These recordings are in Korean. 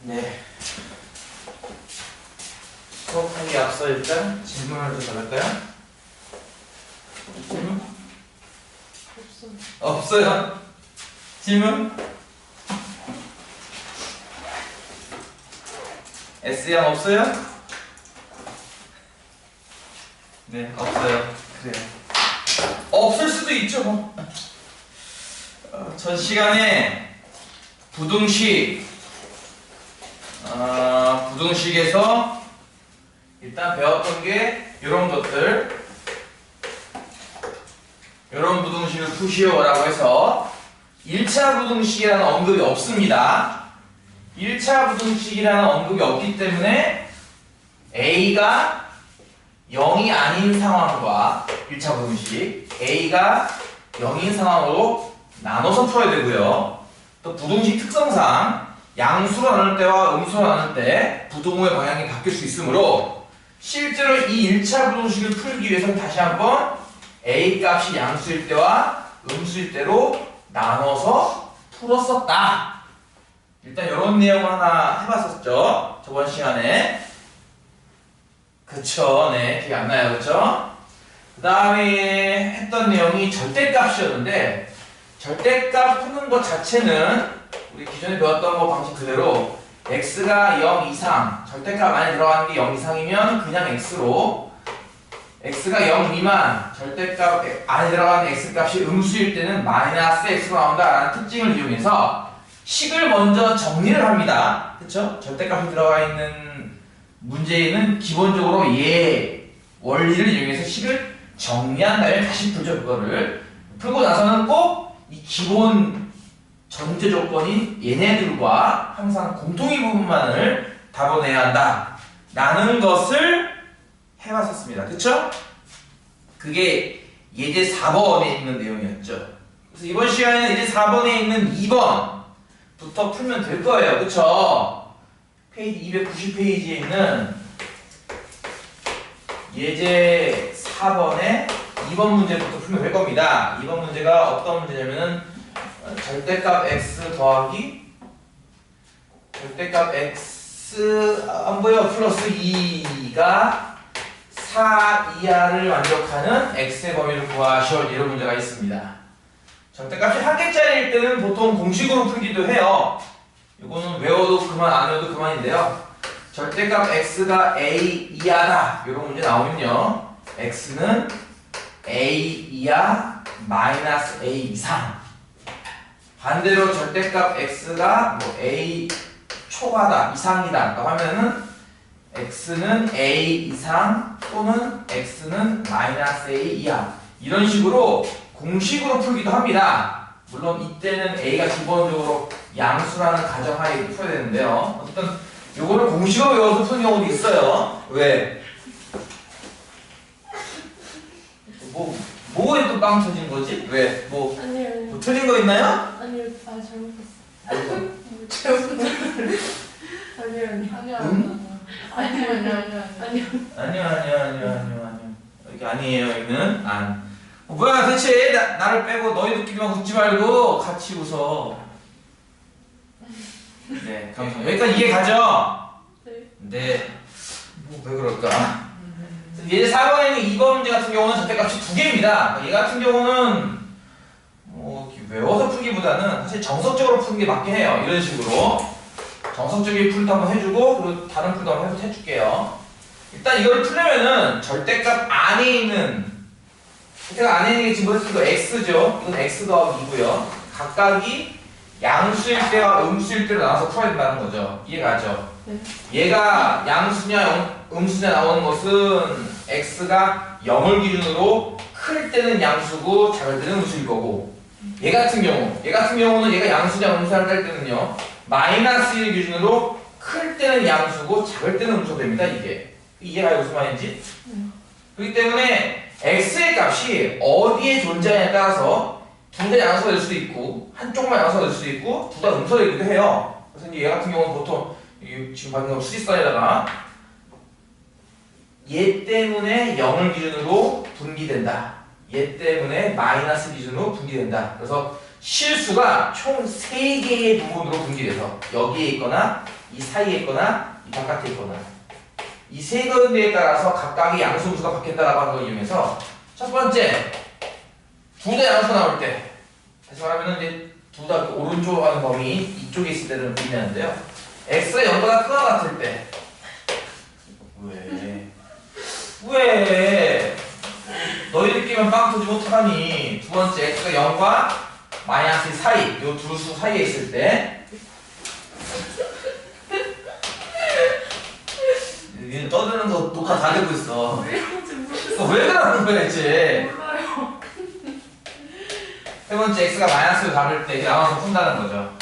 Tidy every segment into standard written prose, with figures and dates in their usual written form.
네. 수업하기 앞서 일단 질문을 좀 받을까요? 질문? 없어요. 질문? S양 없어요? 네, 없어요. 그래요. 없을 수도 있죠, 뭐. 전 시간에 부등식에서 일단 배웠던 게 이런 것들, 이런 부등식을 푸시오라고 해서 1차 부등식이라는 언급이 없습니다. 1차 부등식이라는 언급이 없기 때문에 A가 0이 아닌 상황과 1차 부등식 A가 0인 상황으로 나눠서 풀어야 되고요. 또 부등식 특성상 양수로 나눌 때와 음수로 나눌 때 부등호의 방향이 바뀔 수 있으므로 실제로 이 1차 부등식을 풀기 위해서는 다시 한번 A 값이 양수일 때와 음수일 때로 나눠서 풀었었다. 일단 이런 내용을 하나 해봤었죠. 저번 시간에. 그쵸. 네. 기억 안 나요. 그쵸? 그 다음에 했던 내용이 절대값이었는데 절대값 푸는 것 자체는 우리 기존에 배웠던 거 방식 그대로 x가 0 이상, 절대값 안에 들어가는 게 0 이상이면 그냥 x로, x가 0 미만, 절대값 안에 들어가는 x값이 음수일 때는 마이너스 x로 나온다라는 특징을 이용해서 식을 먼저 정리를 합니다. 그쵸? 절대값이 들어가 있는 문제에는 기본적으로 얘 원리를 이용해서 식을 정리한 다음에 다시 풀죠. 그거를 풀고 나서는 꼭 이 기본 전제 조건인 얘네들과 항상 공통인 부분만을 답어내야 한다 라는 것을 해봤었습니다. 그쵸? 그게 예제 4번에 있는 내용이었죠. 그래서 이번 시간에는 예제 4번에 있는 2번부터 풀면 될 거예요. 그쵸? 페이지 290페이지에 있는 예제 4번에 2번 문제부터 풀면 될 겁니다. 2번 문제가 어떤 문제냐면은 절대값 x 더하기 절대값 x 안 보여? 플러스 2가 4 이하를 만족하는 x의 범위를 구하시오. 이런 문제가 있습니다. 절대값이 한 개짜리일 때는 보통 공식으로 풀기도 해요. 이거는 외워도 그만 안 외워도 그만인데요. 절대값 x가 a 이하다 이런 문제 나오면요, x는 a 이하 마이너스 a 이상, 반대로 절대값 x가 뭐 a 초과다 이상이다 라고 하면은 x는 a 이상 또는 x는 마이너스 a 이하, 이런 식으로 공식으로 풀기도 합니다. 물론 이때는 a가 기본적으로 양수라는 가정하에 풀어야 되는데요. 어쨌든 요거를 공식으로 외워서 푸는 경우도 있어요. 왜? 뭐에 또 빵 터진 거지? 왜? 아니요. 뭐 틀린 거 있나요? 아니요. 아, 잘못했어. 잘못했어. 아니요. 아니요. 이게 아니에요. 여기는 안. 뭐야 대체 나를 빼고 너희들끼리만 웃지 말고 같이 웃어. 네, 감사합니다. 여기까지 이해 가죠? 네. 네. 뭐 왜 그럴까? 예제 4번에 있는 2번 문제 같은 경우는 절대값이 2개입니다. 얘 같은 경우는 뭐 외워서 풀기보다는 사실 정석적으로 푸는 게 맞긴 해요. 이런 식으로 정석적인 풀도 한번 해주고 그리고 다른 풀도 한번 해줄게요. 일단 이걸 풀려면은 절대값 안에 있는, 절대값 안에 있는 게 지금 뭐였어? x죠. 이건 x 더하기 2고요. 각각이 양수일 때와 음수일 때로 나눠서 풀어야 된다는 거죠. 이해가죠? 네. 얘가 양수냐 음수냐 나오는 것은 x가 0을 기준으로 클 때는 양수고 작을 때는 음수일 거고, 얘 같은 경우는 얘가 양수냐 음수냐 할 때는요 마이너스 1 기준으로 클 때는 양수고 작을 때는 음수가 됩니다. 이게 이해가 무슨 말인지? 그렇기 때문에 x의 값이 어디에 존재하냐에 따라서 둘 다 양수가 될 수도 있고 한쪽만 양수가 될 수도 있고 둘 다 음수가 되기도 해요. 그래서 얘 같은 경우는 보통 지금 방금 수직선에다가 얘 때문에 0을 기준으로 분기된다, 얘 때문에 마이너스 기준으로 분기된다. 그래서 실수가 총 3개의 부분으로 분기돼서 여기에 있거나 이 사이에 있거나 이 바깥에 있거나 이 3군데에 따라서 각각의 양수함수가 바뀌었다라고 하는 걸 이용해서 첫 번째 둘 다 양수 나올 때 다시 말하면 이제 둘 다 오른쪽으로 가는 범위 이쪽에 있을 때는 의미하는데요. x가 0보다 크거나 같을 때 왜? 너희들끼리만 빵 터지면 어떡하니? 두 번째 x가 0과 마이너스 사이 요 두 수 사이에 있을 때 얘는 떠드는 거 녹화 다 되고 있어. 왜 이런지 모르겠어. 왜 그러는 거야 대체? 몰라요. 세 번째 x가 마이너스를 잡을 때 나와서 푼다는 거죠.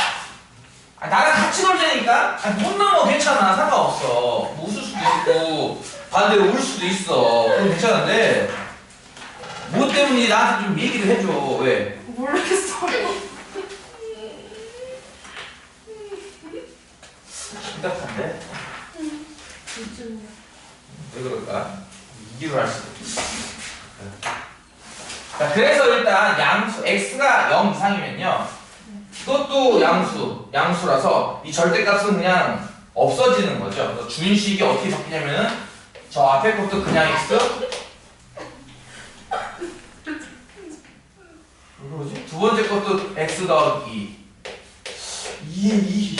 나랑 같이 놀자니까? 못 넘어 괜찮아 상관없어. 뭐 웃을 수도 있고 반대로 울 수도 있어. 그럼 괜찮은데 뭐 때문인지 나한테 좀 얘기를 해줘. 왜? 모르겠어요. 심각한데? 요즘요. 왜 그럴까? 이기로 할 수도 있어. 자, 그래서 일단 양수 x가 0 이상이면요 이것도 양수라서 이 절대값은 그냥 없어지는 거죠. 그래서 준식이 어떻게 바뀌냐면은 저 앞에 것도 그냥 x 왜 그러지? 두 번째 것도 x 더하기 2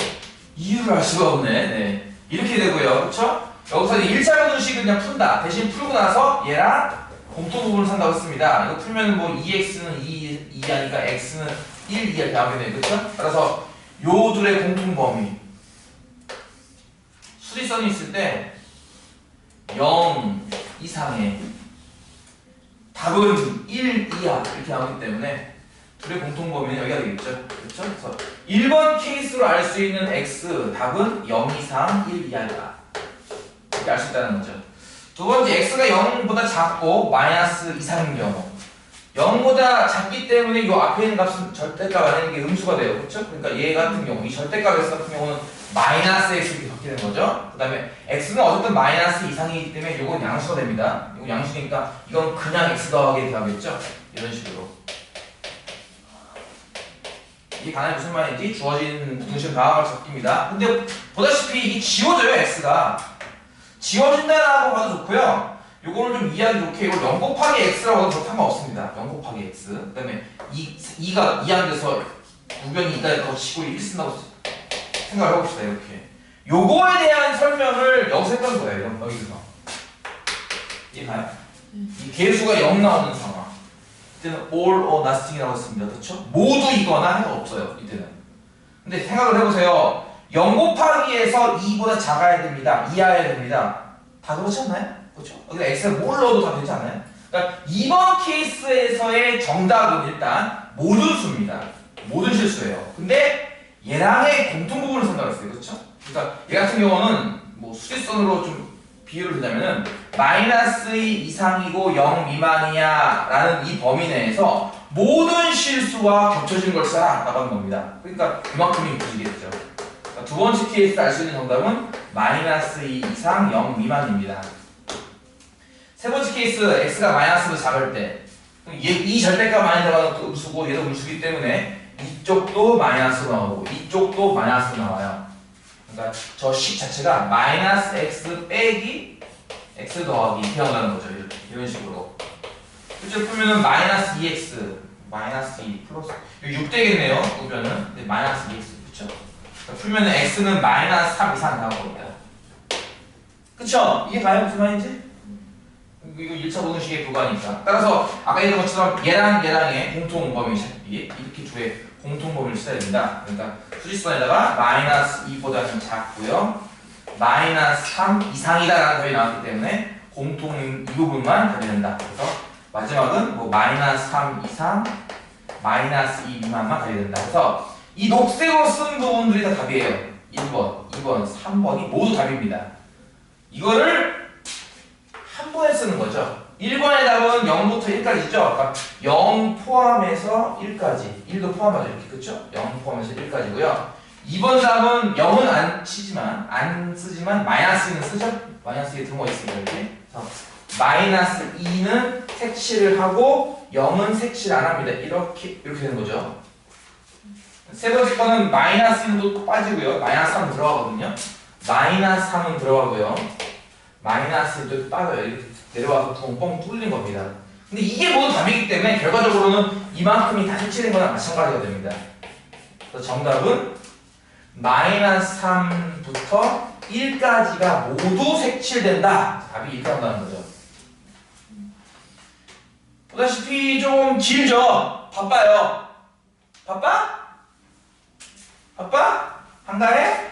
이유를 알 수가 없네. 네. 이렇게 되고요. 그렇죠? 여기서 1차 분식은 그냥 푼다. 대신 풀고 나서 얘랑 공통 부분을 산다고 했습니다. 이거 풀면 뭐 2x는 2 하니까 x는 1, 2 이렇게 나오게 돼요. 그렇죠? 따라서 요 둘의 공통 범위 수직선이 있을 때 0 이상의 답은 1 이하 이렇게 나오기 때문에 둘의 공통 범위는 여기가 되겠죠. 그렇죠? 그래서 1번 케이스로 알 수 있는 x 답은 0 이상 1 이하다. 이렇게 알 수 있다는 거죠. 두 번째 x가 0보다 작고 마이너스 이상인 경우 0보다 작기 때문에 이 앞에 있는 값은 절대값 아니는 게 음수가 돼요. 그렇죠? 그러니까 얘 같은 경우 이 절대값 x 같은 경우는 마이너스 x 이렇게 바뀌는 거죠. 그 다음에 x는 어쨌든 마이너스 이상이기 때문에 이건 양수가 됩니다. 이건 양수니까 이건 그냥 x 더하기 이렇게 하겠죠. 이런 식으로 이게 간단히 무슨 말인지 주어진 분식 방학을 적힙니다. 근데 보다시피 이 지워져요. x가 지워진다라고 봐도 좋고요. 요거는 좀 이해하기 좋게 이걸 0 곱하기 x라고 해도 상관없습니다. 0 곱하기 x. 그 다음에 2가 이항돼서 우변이 2가 거치고 1 쓴다고 생각을 해봅시다. 이렇게. 요거에 대한 설명을 여기서 했던 거예요. 여기서. 이해가요? 이 개수가 0 나오는 상황. 이때는 all or nothing이라고 했습니다. 그렇죠? 모두 이거나 해도 없어요. 이때는. 근데 생각을 해보세요. 0 곱하기에서 2보다 작아야 됩니다. 이하여야 됩니다. 다 그렇지 않나요? 그렇죠? 여기다 x를 뭘 넣어도 다 되지 않나요? 그러니까 이번 케이스에서의 정답은 일단 모든 수입니다. 모든 실수예요. 근데 얘랑의 공통 부분을 생각했어요. 그렇죠? 그러니까 얘 같은 경우는 뭐 수직선으로 좀 비유를 드자면은 마이너스 2 이상이고 0 미만이야 라는 이 범위 내에서 모든 실수와 겹쳐진 걸 써라 라고 하는 겁니다. 그러니까 이만큼이 부지겠죠. 그러니까 두 번째 케이스 알 수 있는 정답은 마이너스 2 이상 0 미만입니다. 세 번째 케이스 x가 마이너스로 작을 때 이 절대값 많이 들어가는 것도 음수고 얘도 음수기 때문에 이쪽도 마이너스로 나오고 이쪽도 마이너스로 나와요. 그러니까 저 식 자체가 마이너스 x 빼기 x 더하기 이렇게 나온다는 거죠. 이런 식으로. 실제로 풀면은 마이너스 2x 마이너스 2 플러스 6 되겠네요. 우변은 근데 마이너스 2x 그쵸? 그러니까 풀면은 x는 마이너스 3 이상 나올 겁니다. 그쵸? 이게 가요 무슨 말인지? 이거 1차 분식의 부가니까. 따라서 아까 얘기한 것처럼 얘랑의 공통 범위 찾기 이렇게 두의 공통 범위를 써야 된다. 그러니까 수직선에다가 마이너스 2보다는 작고요. 마이너스 3 이상이다라는 답이 나왔기 때문에 공통인 이 부분만 답이 된다. 그래서 마지막은 뭐 마이너스 3 이상, 마이너스 2 미만만 답이 된다. 그래서 이 녹색으로 쓴 부분들이 다 답이에요. 1번, 2번, 3번이 모두 답입니다. 이거를 한 번에 쓰는 거죠. 1번의 답은 0부터 1까지죠. 그러니까 0 포함해서 1까지. 1도 포함하죠. 이렇게 그쵸? 0 포함해서 1까지고요. 2번 답은 0은 안 쓰지만 마이너스 2는 쓰죠. 마이너스 2에 등호가 있습니다. 이렇게. 그래서 마이너스 2는 색칠을 하고 0은 색칠 안 합니다. 이렇게 되는 거죠. 세 번째 거는 마이너스 1도 빠지고요. 마이너스 3은 들어가거든요. 마이너스 3은 들어가고요. 마이너스 1도 빠져요. 이렇게 내려와서 뻥뻥 뚫린 겁니다. 근데 이게 모두 답이기 때문에 결과적으로는 이만큼이 다 색칠된 거나 마찬가지가 됩니다. 그래서 정답은 마이너스 3부터 1까지가 모두 색칠된다. 답이 이렇게 나온다는 거죠. 보다시피 좀 길죠? 바빠요. 바빠? 바빠? 한가해?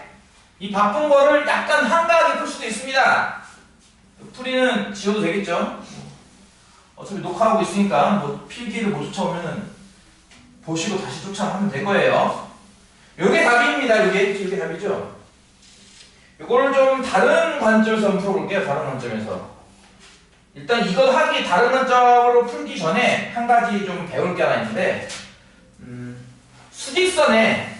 이 바쁜 거를 약간 한가하게 풀 수도 있습니다. 풀이는 지워도 되겠죠? 어차피 녹화하고 있으니까 뭐 필기를 못 쫓아오면은 보시고 다시 쫓아하면 될 거예요. 요게 답입니다. 요게 답이죠. 요거를 좀 다른 관점에서 한번 풀어볼게요. 다른 관점에서. 일단 이거 하기 다른 관점으로 풀기 전에 한 가지 좀 배울 게 하나 있는데 수직선에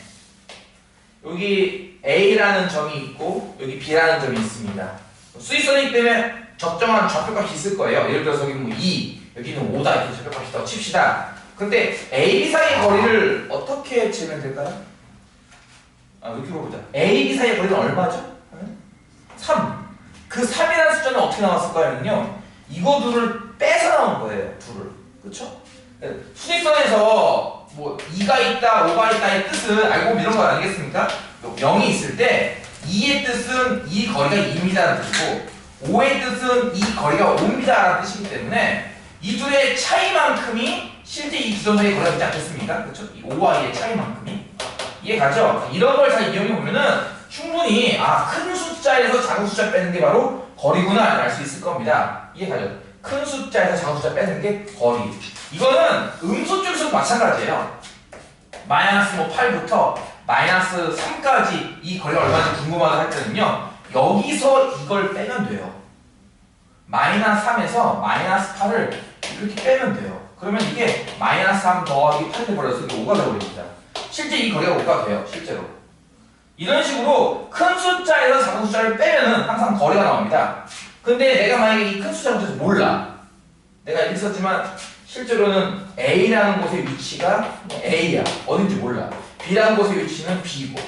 여기 A라는 점이 있고 여기 B라는 점이 있습니다. 수직선이기 때문에 적정한 좌표값이 있을 거예요. 예를 들어서 여기 뭐 2, 여기는 5다 이렇게 좌표값이 있다고 칩시다. 근데 A, B 사이의 거리를 어떻게 재면 될까요? 이렇게 보자. A, B 사이의 거리는 얼마죠? 3. 그 3이라는 숫자는 어떻게 나왔을까요?요 이거 둘을 빼서 나온 거예요. 둘을. 그쵸? 수직선에서 뭐 2가 있다, 5가 있다의 뜻은 알고 보면 이런 거 아니겠습니까? 0이 있을 때 2의 뜻은 이 거리가 2입니다라는 뜻이고 5의 뜻은 이 거리가 5입니다라는 뜻이기 때문에 이 둘의 차이만큼이 실제 이 기존사의 거리가 있지 않겠습니까? 그렇죠? 이 5와 2의 차이만큼이 이해가죠? 이런 걸 잘 이용해 보면은 충분히 큰 숫자에서 작은 숫자 빼는 게 바로 거리구나 알 수 있을 겁니다. 이해가죠? 큰 숫자에서 작은 숫자 빼는 게 거리. 이거는 음수 쪽에서도 마찬가지예요. 마이너스 8부터 마이너스 3까지 이 거리가 얼마인지 궁금하다 할 때는요. 여기서 이걸 빼면 돼요. 마이너스 3에서 마이너스 8을 이렇게 빼면 돼요. 그러면 이게 마이너스 3 더하기 8이 버려서 이게 5가 되어버립니다. 실제 이 거리가 5가 돼요. 실제로. 이런 식으로 큰 숫자에서 작은 숫자를 빼면은 항상 거리가 나옵니다. 근데 내가 만약에 이 큰 숫자를 못해서 몰라. 내가 이렇게 썼지만 실제로는 A라는 곳의 위치가 A야. 어딘지 몰라. B라는 곳의 위치는 B고.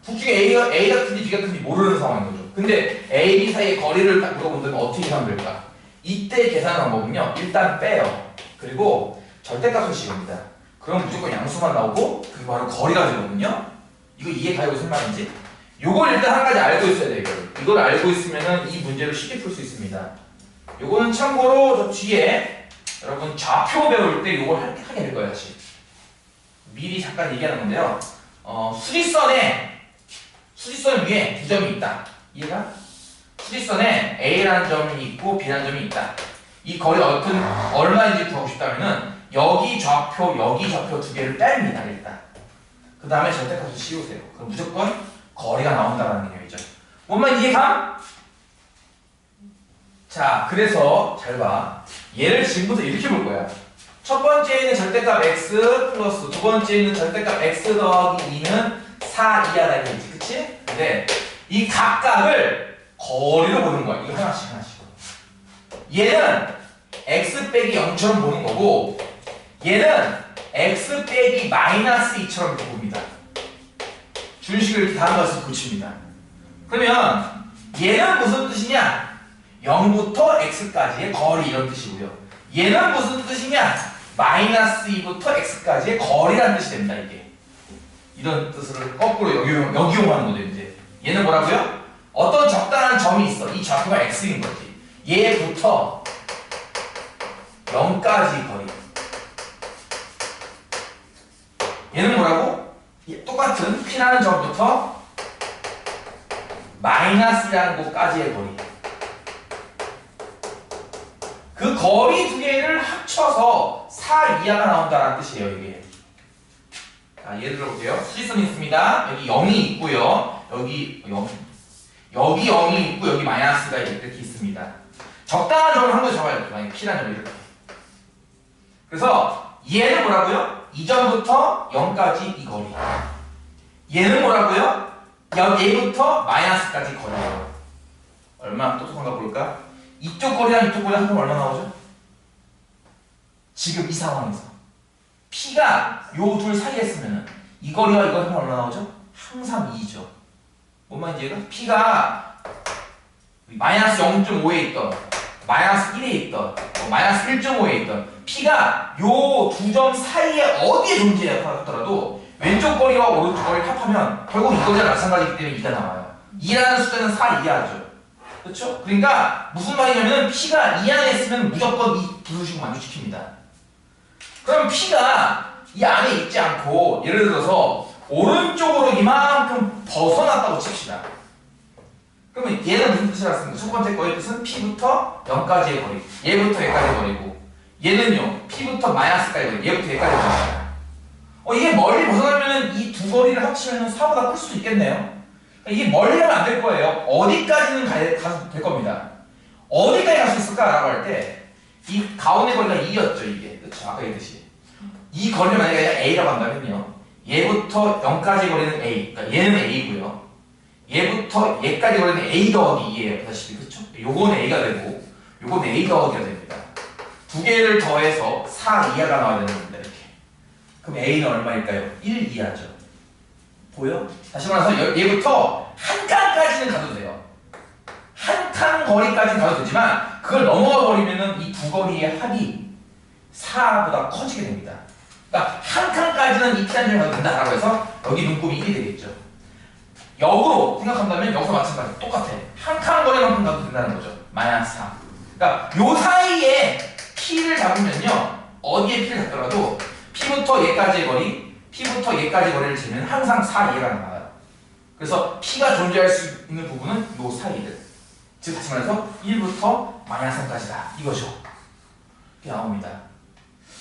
둘 중에 A가 큰지 B가 큰지 모르는 상황인 거죠. 근데 A, B 사이의 거리를 딱 물어본다면 어떻게 계산하면 될까? 이때 계산하는 방법은요. 일단 빼요. 그리고 절대값을 씌웁니다. 그럼 무조건 양수만 나오고 그게 바로 거리가 되거든요. 이거 이해가요? 무슨 말인지? 요걸 일단 한 가지 알고 있어야 돼요. 이걸 알고 있으면은 이 문제를 쉽게 풀 수 있습니다. 요거는 참고로 저 뒤에 여러분 좌표 배울 때 요걸 하게 될 거예요. 다시. 미리 잠깐 얘기하는 건데요. 수직선 위에 두 점이 있다. 이해가? 수직선에 A라는 점이 있고 B라는 점이 있다. 이 거리 얼마인지 구하고 싶다면은 여기 좌표 두 개를 뺍니다. 일단. 그 다음에 절대값을 씌우세요. 그럼 무조건 거리가 나온다는 개념이죠. 뭔만 이해감? 자, 그래서 잘 봐. 얘를 지금부터 이렇게 볼 거야. 첫 번째에 있는 절대값 x 플러스 두 번째에 있는 절대값 x 더하기 2는 4 이하다 이거지. 그치? 근데 이 각각을 거리로 보는 거야. 이거 하나씩. 얘는 x 빼기 0처럼 보는 거고 얘는 x 빼기 마이너스 2처럼 이렇게 봅니다. 준식을 이렇게 다음 것을 고칩니다. 그러면 얘는 무슨 뜻이냐? 0부터 x까지의 거리 이런 뜻이고요. 얘는 무슨 뜻이냐? 마이너스 2부터 x까지의 거리라는 뜻이 됩니다. 이게 이런 뜻을 거꾸로 역이용하는 거죠. 이제 얘는 뭐라고요? 어떤 적당한 점이 있어. 이 좌표가 x인 거지. 얘부터 0까지 거리. 얘는 뭐라고? 똑같은 P라는 점부터 마이너스라는 곳까지의 거리. 그 거리 두 개를 합쳐서 4 이하가 나온다는 뜻이에요. 이게. 자, 예를 들어볼게요. 수직선이 있습니다. 여기 0이 있고요. 여기 0이 있고 여기 마이너스가 이렇게 있습니다. 적당한 점을 한 번 잡아야 돼요. 만약에 P라는 점이 이렇게. 그래서 얘는 뭐라고요? 이 점부터 0까지 이 거리. 얘는 뭐라고요? 얘부터 마이너스까지 거리예요. 얼마나 똑똑한가 볼까? 이쪽 거리랑 이쪽 거리 합하면 얼마 나오죠? 지금 이 상황에서 P가 요 둘 사이에 있으면 이 거리와 이 거리가 얼마 나오죠? 항상 2죠. 뭔 말인지 이해가? P가 마이너스 0.5에 있던 마이너스 1에 있던 마이너스 1.5에 있던 P가 요 두 점 사이에 어디에 존재하더라도 왼쪽 거리와 오른쪽 거리를 합하면 결국 이 거리와 마찬가지이기 때문에 2가 나와요. 2라는 숫자는 4 이하죠. 그렇죠? 그러니까 무슨 말이냐면 P가 2 안에 있으면 무조건 이 부수식을 만족시킵니다. 그럼 P가 이 안에 있지 않고 예를 들어서 오른쪽으로 이만큼 벗어났다고 칩시다. 그러면 얘는 무슨 뜻이 났습니까? 첫 번째 거의 뜻은 P부터 0까지의 거리, 얘부터 얘까지의 거리고 얘는요 P부터 마이너스까지 거리, 얘부터 얘까지의 거리입니다. 이게 멀리 벗어나면 이 두 거리를 합치면 4보다 클 수도 있겠네요. 이게 멀리 가면 안 될 거예요. 어디까지는 가도 될 겁니다. 어디까지 갈 수 있을까라고 할 때 이 가운데 거리가 2였죠 이게. 그렇죠? 아까 얘기했듯이 이 거리를 만약에 A라고 한다면요 얘부터 0까지 거리는 A, 그러니까 얘는 A고요 얘부터 얘까지 거리는 A 더하기 2예요. 보다시피 그렇죠? 요건 A가 되고 요건 A 더하기가 됩니다. 두 개를 더해서 4 이하가 나와야 되는 겁니다. 이렇게. 그럼 A는 얼마일까요? 1 이하죠. 보여? 다시 말해서 얘부터 한 칸까지는 가도 돼요. 한 칸 거리까지는 가도 되지만 그걸 넘어가 버리면은 이 두 거리의 합이 4보다 커지게 됩니다. 그러니까 한 칸까지는 이 피단점을 가도 된다라고 해서 여기 눈곱이 1이 되겠죠. 역으로 생각한다면 여기서 마찬가지 똑같아. 한 칸 거리만큼 가도 된다는 거죠. 마이너스 4. 그러니까 요 사이에 P를 잡으면요 어디에 P를 잡더라도 P부터 얘까지의 거리, P부터 얘까지 거리를 재면 항상 4 이하가 나와요. 그래서 P가 존재할 수 있는 부분은 요 사이들. 즉 다시 말해서 1부터 마이너스 3까지다. 이거죠. 이렇게 나옵니다.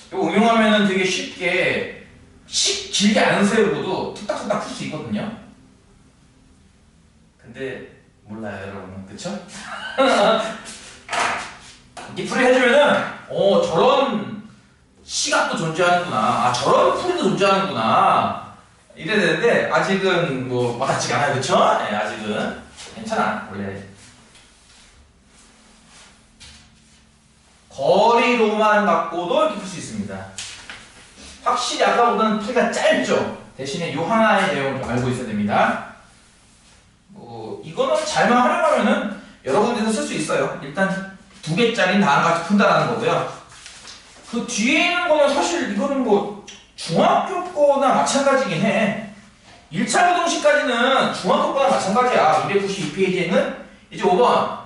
이거 응용하면은 되게 쉽게 길게 안 세우고도 툭딱툭딱 풀 수 있거든요. 근데 몰라요 여러분. 그쵸? 이 풀이 해주면은 저런 시각도 존재하는구나, 저런 풀이도 존재하는구나 이래야 되는데 아직은 뭐 와닿지가 않아요. 그쵸? 네, 아직은 괜찮아. 원래 거리로만 갖고도 이렇게 풀 수 있습니다. 확실히 아까보다는 풀이가 짧죠? 대신에 요 하나의 내용을 좀 알고 있어야 됩니다. 이거는 잘만 활용하면은 여러 군데서 쓸 수 있어요. 일단 2개짜리는 다 같이 푼다라는 거고요. 그 뒤에 있는 거는 사실 이거는 뭐 중학교 거나 마찬가지긴 해. 1차 부등식까지는 중학교 거나 마찬가지야. 292페이지에는 이제 5번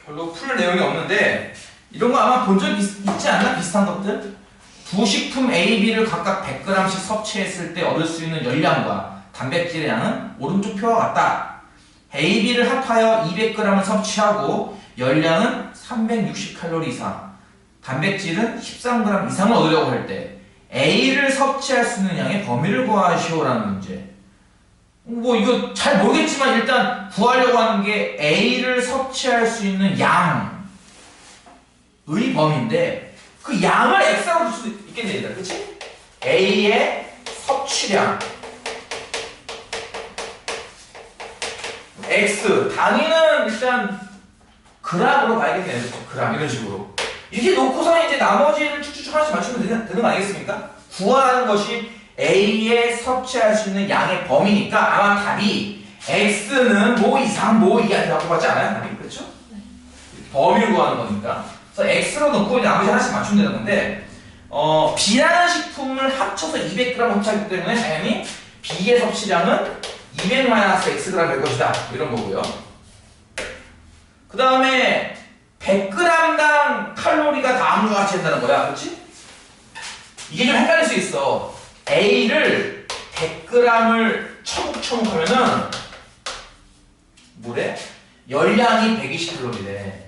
별로 풀 내용이 없는데 이런 거 아마 본 적 있지 않나? 비슷한 것들? 부식품 A, B를 각각 100g씩 섭취했을 때 얻을 수 있는 열량과 단백질의 양은 오른쪽 표와 같다. A, B를 합하여 200g을 섭취하고 열량은 360칼로리 이상, 단백질은 13g 이상을 얻으려고 할 때 A를 섭취할 수 있는 양의 범위를 구하시오라는 문제. 뭐 이거 잘 모르겠지만 일단 구하려고 하는 게 A를 섭취할 수 있는 양의 범위인데 그 양을 X라고 줄 수도 있겠네. 그치? A의 섭취량 X, 단위는 일단 그램으로 가야겠네요. 그램 이런 식으로 이렇게 놓고서 이제 나머지를 쭉쭉 하나씩 맞추면 되는 거 아니겠습니까? 구하는 것이 A의 섭취할 수 있는 양의 범위니까 아마 답이 X는 뭐 이상 뭐 이하 라고 받지 않아요? 답이 그렇죠? 범위를 구하는 거니까. 그래서 X로 놓고 이제 나머지 하나씩 맞추면 되는 건데 B라는 식품을 합쳐서 200g 섭취하기 때문에 당연히 B의 섭취량은 200-Xg 될 것이다. 이런 거고요. 그 다음에 100g당 칼로리가 다음과 같이 된다는 거야. 그렇지? 이게 좀 헷갈릴 수 있어. A를 100g을 처묵처묵 하면은 뭐래? 열량이 120칼로리래.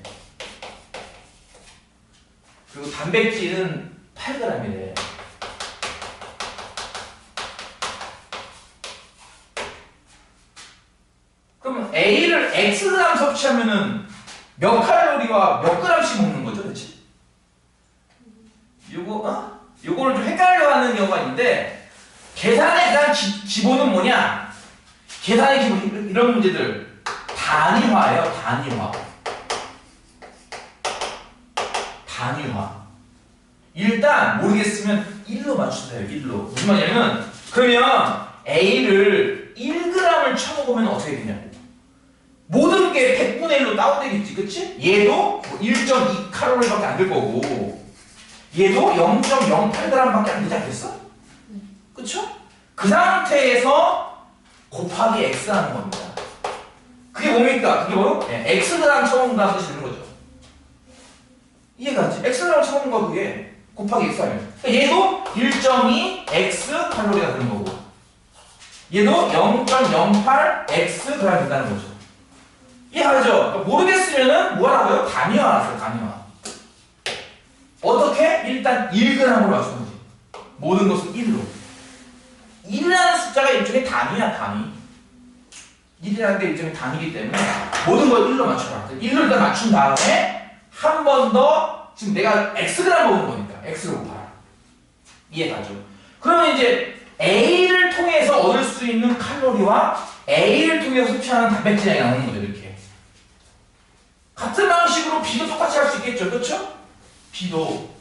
그리고 단백질은 8g이래. 그럼 A를 Xg 섭취하면은 몇 칼로리와 몇 g씩 먹는 거죠, 그렇지? 요거를 좀 헷갈려 하는 경우가 있는데 계산의 가장 기본은 뭐냐? 계산의 기본 이런 문제들 단위화예요. 단위화. 일단 모르겠으면 1로 맞추세요. 1로. 무슨 말이냐면 그러면 A를 1g을 쳐먹으면 어떻게 되냐고. 모든 게 100분의 1로 다운되겠지. 그치? 얘도 1.2 칼로리밖에 안 될 거고 얘도 0.08g밖에 안 되지 않겠어? 그쵸? 그 상태에서 곱하기 x라는 겁니다. 그게 뭡니까? 그게 뭐요? 네, xg 쳐먹는다는 뜻이 되는 거죠. 이해가지? xg 쳐먹는 거 그게 곱하기 x 하면 그러니까 얘도 1.2 x 칼로리가 되는 거고 얘도 0.08 x g이 된다는 거죠. 이해가죠? 그러니까 모르겠으면은 뭐 하라고요? 단위화하세요. 단위화. 어떻게? 일단 1g으로 맞추는 거지. 모든 것은 1로. 1이라는 숫자가 일종의 단위야, 단위. 1이라는 게 일종의 단위이기 때문에 모든 걸 1로 맞춰라. 1로 일단 맞춘 다음에 한 번 더 지금 내가 xg 먹은 거니까 x를 곱하라. 이해가죠? 그러면 이제 A를 통해서 얻을 수 있는 칼로리와 A를 통해서 섭취하는 단백질량이 나오는 거죠, 이렇게. 같은 방식으로 B도 똑같이 할 수 있겠죠, 그렇죠? B도.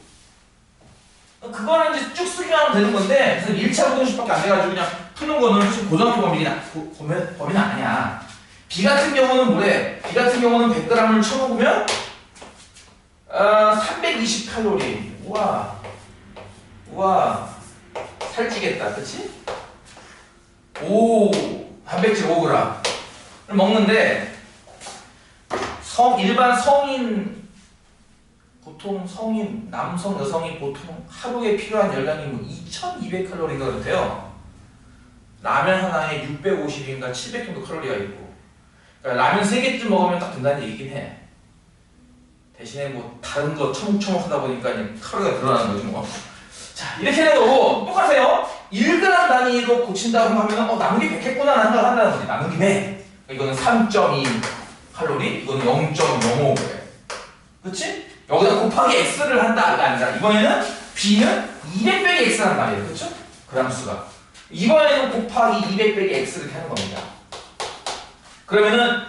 그거는 이제 쭉 쓰기만 하면 되는 건데, 그래서 1차 부등식밖에 안 돼가지고 그냥 푸는 거는 사실 고등학교 범위는 아니야. B 같은 경우는 뭐래? B 같은 경우는 100g을 쳐먹으면 320칼로리. 우와. 살찌겠다, 그치? 단백질 5g을 먹는데 일반 성인 보통 성인 남성 여성이 보통 하루에 필요한 열량이 뭐 2200칼로리인가 그렇대요. 라면 하나에 650인가 700 정도 칼로리가 있고 그러니까 라면 3개쯤 먹으면 딱 된다는 얘기긴 해. 대신에 뭐 다른 거 처먹처먹 하다 보니까 이제 칼로리가 늘어나는 거지 뭐. 자, 이렇게 되는 거고 똑같아요. 1g 단위로 고친다고 하면 남은 게 100했구나 라는 생각을 한다는 거지. 남은 김에 이거는 3.2 칼로리, 이거는 0.05 그래. 그치? 여기다 곱하기 x를 한다가 아니라 이번에는 b는 200 빼기 x란 말이에요. 그쵸? 그람 수가. 이번에는 곱하기 200 빼기 x 이렇게 하는 겁니다. 그러면은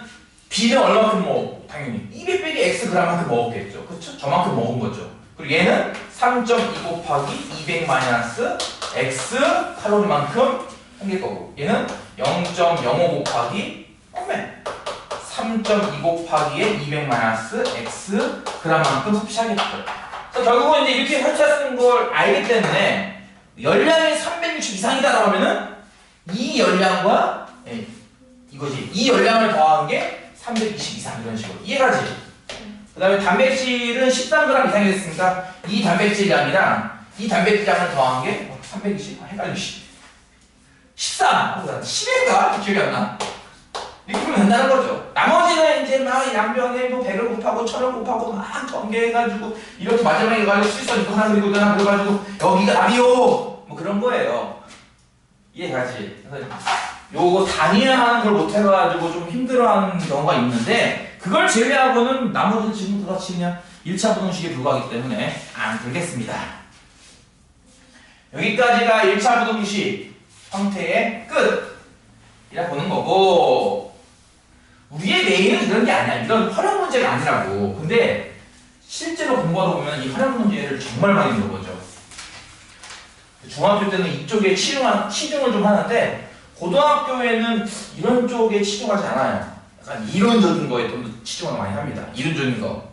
b는 얼마큼 먹어? 당연히 200 빼기 x g만큼 먹었겠죠. 그쵸? 저만큼 먹은 거죠. 그리고 얘는 3.2 곱하기 200 마이너스 x 칼로리만큼 생길 거고 얘는 0.05 곱하기 3.2 곱하기에 200 마이너스 x g만큼 섭취하겠죠. 그래서 결국은 이제 이렇게 설치하는 걸 알기 때문에 열량이 360 이상이다라고 하면은 이 열량과 이거지. 이 열량을 더한 게 320 이상 이런 식으로 이해가지? 그 다음에 단백질은 13g 이상이 됐으니까 이 단백질량이랑 이 단백질량을 더한 게 320? 헷갈려. 13! 10인가? 기억이 안 나. 이렇게 보면 된다는 거죠. 나머지는 이제 막 양변에 뭐 100을 곱하고 1000을 곱하고 막 전개해가지고 이렇게 마지막에 가지고 실선 이거 하나 그리고 하나 그래가지고 여기가 답이요! 뭐 그런 거예요. 이해가지? 그래서 요거 단위화하는 걸 못해가지고 좀 힘들어하는 경우가 있는데 그걸 제외하고는 나머지는 지금 그렇지 그냥 1차 부등식에 불과하기 때문에 안 들겠습니다. 여기까지가 1차 부등식 형태의 끝이라 보는 거고 우리의 메인은 그런 게 아니야. 이런 활용 문제가 아니라고. 근데 실제로 공부하다 보면 이 활용 문제를 정말 많이 물어보죠. 중학교 때는 이쪽에 치중을 좀 하는데 고등학교에는 이런 쪽에 치중하지 않아요. 약간 이론적인 거에 좀 더 치중을 많이 합니다. 이론적인 거.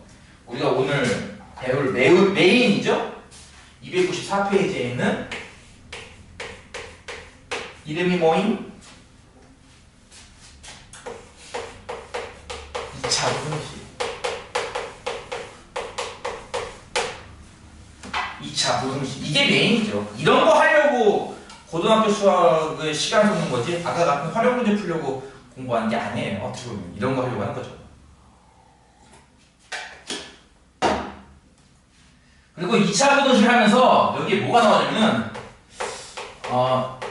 우리가 오늘 배울 메인이죠? 294페이지에 있는 이름이 뭐임? 2차 부등식. 2차 부등식. 이게 메인이죠. 이런 거 하려고 고등학교 수학의 시간 쏟는 거지 아까 같은 활용 문제 풀려고 공부하는 게 아니에요. 어떻게 보면 이런 거 하려고 하는 거죠. 그리고 2차 부등식 하면서 여기에 뭐가 나오냐면은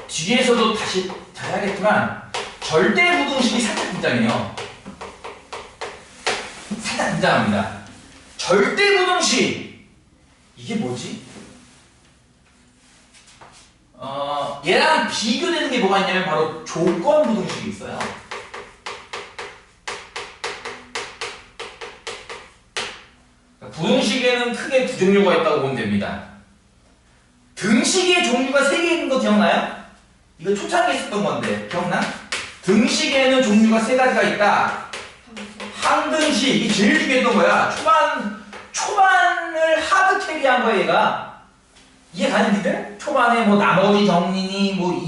뒤에서도 다시 잘 하겠지만 절대 부등식이 살짝 등장해요. 살짝 등장합니다. 절대 부등식 이게 뭐지? 얘랑 비교되는 게 뭐가 있냐면 바로 조건 부등식이 있어요. 부등식에는 크게 두 종류가 있다고 보면 됩니다. 등식의 종류가 3개 있는 거 기억나요? 이거 초창기에 있었던 건데 기억나? 등식에는 종류가 3가지가 있다. 항등식, 이게 제일 중요했던 거야. 초반을 하드 캐리한 거야 얘가. 이해 가는 니들? 초반에 뭐 나머지 정리니 뭐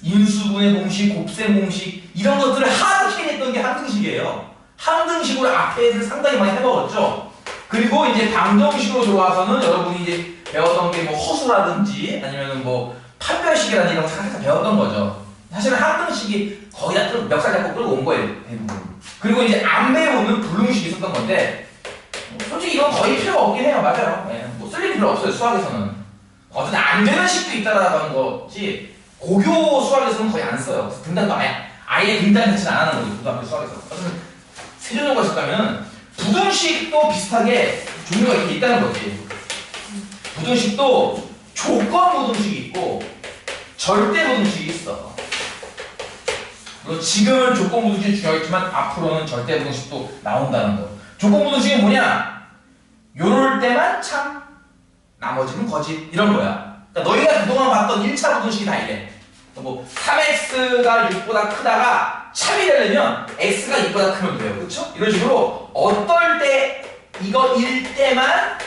인수분해 공식, 곱셈 공식 이런 것들을 하드 캐리했던 게 항등식이에요. 항등식으로 앞에 애들 상당히 많이 해먹었죠. 그리고 이제 방정식으로 들어와서는 여러분이 이제 배웠던 게 뭐 허수라든지 아니면 뭐 판별식이라든지 이런 거 살짝 배웠던 거죠. 사실은 항등식이 거의 다 멱살 잡고 끌고 온 거예요, 대부분. 그리고 이제 안 배우는 불능식이 있었던 건데, 솔직히 이건 거의 필요가 없긴 해요, 맞아요. 예, 뭐 쓸 일이 별로 없어요, 수학에서는. 어쨌든 안 되는 식도 있다라는 거지, 고교 수학에서는 거의 안 써요. 등단도 아예 등단 자체는 안 하는 거죠, 고등학교 수학에서. 어쨌든 세조정과 있었다면, 부등식도 비슷하게 종류가 이렇게 있다는 거지. 부등식도 조건 부등식이 있고, 절대 부등식이 있어. 물론 지금은 조건 부등식이 중요하겠지만 앞으로는 절대 부등식도 나온다는 거. 조건 부등식이 뭐냐? 요럴 때만 참, 나머지는 거짓 이런 거야. 그러니까 너희가 그동안 봤던 1차 부등식이 다 이래. 뭐 3x가 6보다 크다가 참이 되려면 x가 2보다 크면 돼요. 그렇죠? 이런 식으로 어떨 때 이거일 때만